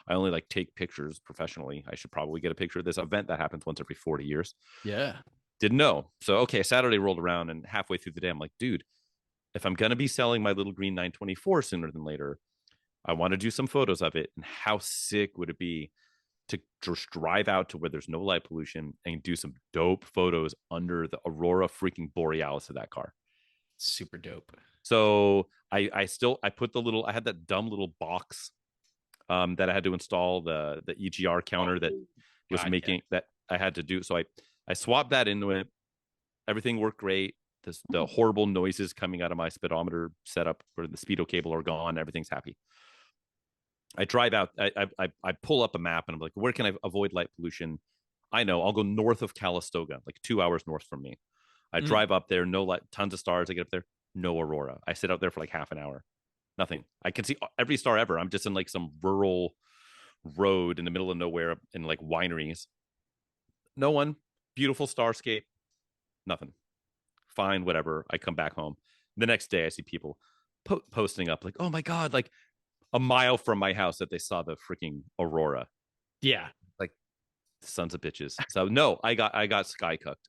I only like take pictures professionally. I should probably get a picture of this event that happens once every 40 years. Yeah. Didn't know. So okay, Saturday rolled around, and halfway through the day, I'm like, dude, if I'm gonna be selling my little green 924 sooner than later, I want to do some photos of it. And how sick would it be to just drive out to where there's no light pollution and do some dope photos under the aurora freaking borealis of that car? Super dope. So I put the little I had that dumb little box that I had to install the EGR counter that Oh, was God, yeah. making that I had to do. So I swapped that into it. Everything worked great. The horrible noises coming out of my speedometer setup where the speedo cable are gone. Everything's happy. I drive out. I pull up a map and I'm like, where can I avoid light pollution? I know. I'll go north of Calistoga, like 2 hours north from me. I Mm. drive up there, no light, tons of stars. I get up there, no aurora. I sit out there for like half an hour, nothing. I can see every star ever. I'm just in like some rural road in the middle of nowhere in like wineries. No one, beautiful starscape, nothing. Fine, whatever. I come back home. The next day, I see people posting up like, "Oh my god!" Like a mile from my house that they saw the freaking aurora. Yeah. Like sons of bitches. So no, I got sky cooked.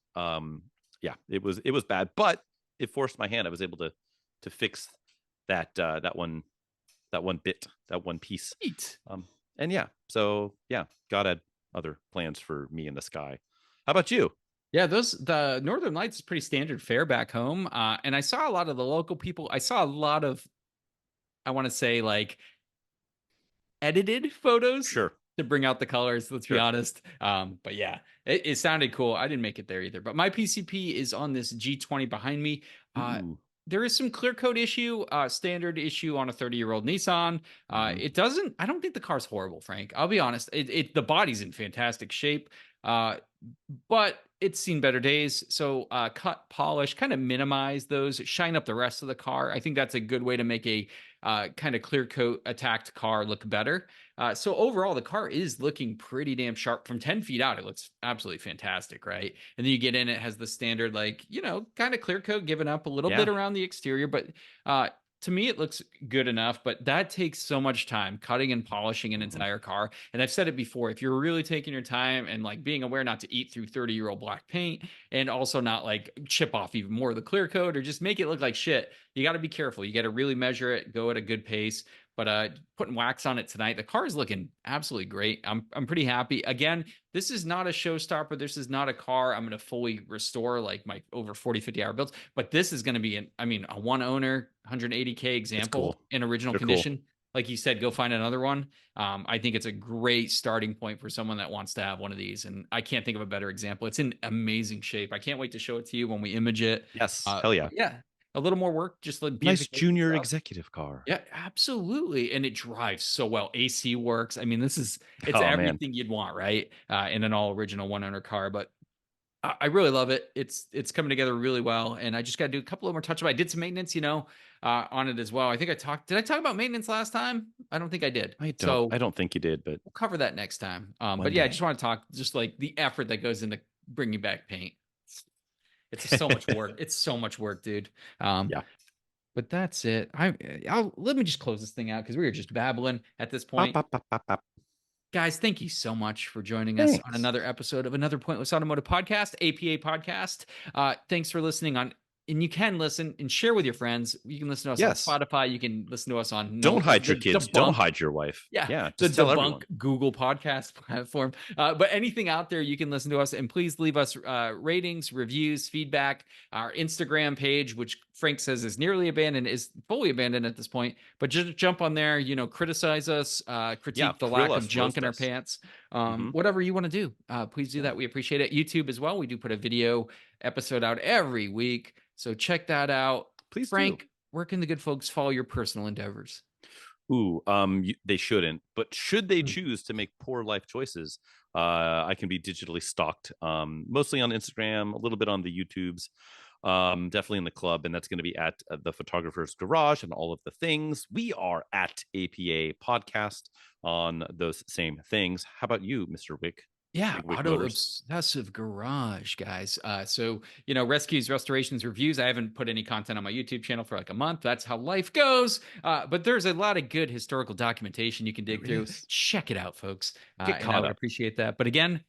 Yeah, it was bad, but it forced my hand. I was able to fix that one bit, that one piece. Sweet. And yeah, so yeah, God had other plans for me in the sky. How about you? Yeah, the Northern Lights is pretty standard fare back home. And I saw a lot of the local people. I saw a lot of, I want to say, like edited photos Sure, to bring out the colors. Let's be sure. honest. But yeah, it sounded cool. I didn't make it there either. But my PCP is on this G20 behind me. Uh, Ooh. there is some clear coat issue, standard issue on a 30-year-old Nissan. Mm-hmm. It doesn't. I don't think the car's horrible, Frank. I'll be honest. The body's in fantastic shape. Uh, but it's seen better days. So cut, polish, kind of minimize those, shine up the rest of the car. I think that's a good way to make a kind of clear coat attacked car look better. So overall, the car is looking pretty damn sharp from 10 feet out. It looks absolutely fantastic, right? And then you get in, it has the standard, like, kind of clear coat given up a little bit Yeah. around the exterior, but to me, it looks good enough, but that takes so much time cutting and polishing an Mm-hmm. entire car. And I've said it before, if you're really taking your time and like being aware not to eat through 30-year-old black paint and also not like chip off even more of the clear coat or just make it look like shit, you got to be careful. You got to really measure it, go at a good pace. But putting wax on it tonight, the car is looking absolutely great. I'm pretty happy. Again, this is not a showstopper. This is not a car I'm going to fully restore like my over 40, 50-hour builds. But this is going to be a one owner 180K It's example cool. in original They're cool. condition. Like you said, go find another one. I think it's a great starting point for someone that wants to have one of these. And I can't think of a better example. It's in amazing shape. I can't wait to show it to you when we image it. Yes. Hell yeah. But yeah, a little more work, just like Nice beautification junior stuff. executive car. Yeah, absolutely. And it drives so well. AC works. I mean, it's Oh man. everything you'd want, right? In an all original one owner car. But I really love it. It's coming together really well. And I just got to do a couple of more touch up. I did some maintenance, on it as well. I think did I talk about maintenance last time? I don't think I did. I don't So I don't think you did, but we'll cover that next time. one But yeah, I just day. want to talk just like the effort that goes into bringing back paint. It's so much work. It's so much work, dude. Um, Yeah. but that's it. I'll let me just close this thing out because we were just babbling at this Pop, point. pop, pop, pop, pop. Guys, thank you so much for joining us on Thanks. another episode of Another Pointless Automotive Podcast, APA Podcast. Thanks for listening and you can listen and share with your friends. You can listen to us on Yes. Spotify. You can listen to us on Don't hide the your kids. Don't Debunk. hide your wife. Yeah, Yeah. the Just tell Debunk everyone. Google podcast platform. But anything out there, you can listen to us and please leave us ratings, reviews, feedback. Our Instagram page, which Frank says is nearly abandoned, is fully abandoned at this point. But just jump on there, criticize us, Yeah. critique the Grill lack of us, junk roast in our us. pants, Mm-hmm. whatever you want to do. Please do Yeah. that. We appreciate it. YouTube as well. We do put a video episode out every week. So check that out. Please do. Frank, where can the good folks follow your personal endeavors? Ooh, they shouldn't. But should they Mm. choose to make poor life choices, I can be digitally stalked, mostly on Instagram, a little bit on the YouTubes, definitely in the club, and that's going to be at the Photographer's Garage and all of the things. We are at APA Podcast on those same things. How about you, Mr. Wick? Yeah, Big Wick auto Motors. obsessive garage, guys. So rescues, restorations, reviews. I haven't put any content on my YouTube channel for like a month. That's how life goes. But there's a lot of good historical documentation you can There dig through. is. Check it out, folks. Get And I caught would up. appreciate that. But again,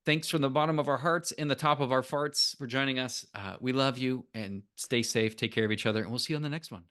thanks from the bottom of our hearts and the top of our farts for joining us. We love you and stay safe. Take care of each other, and we'll see you on the next one.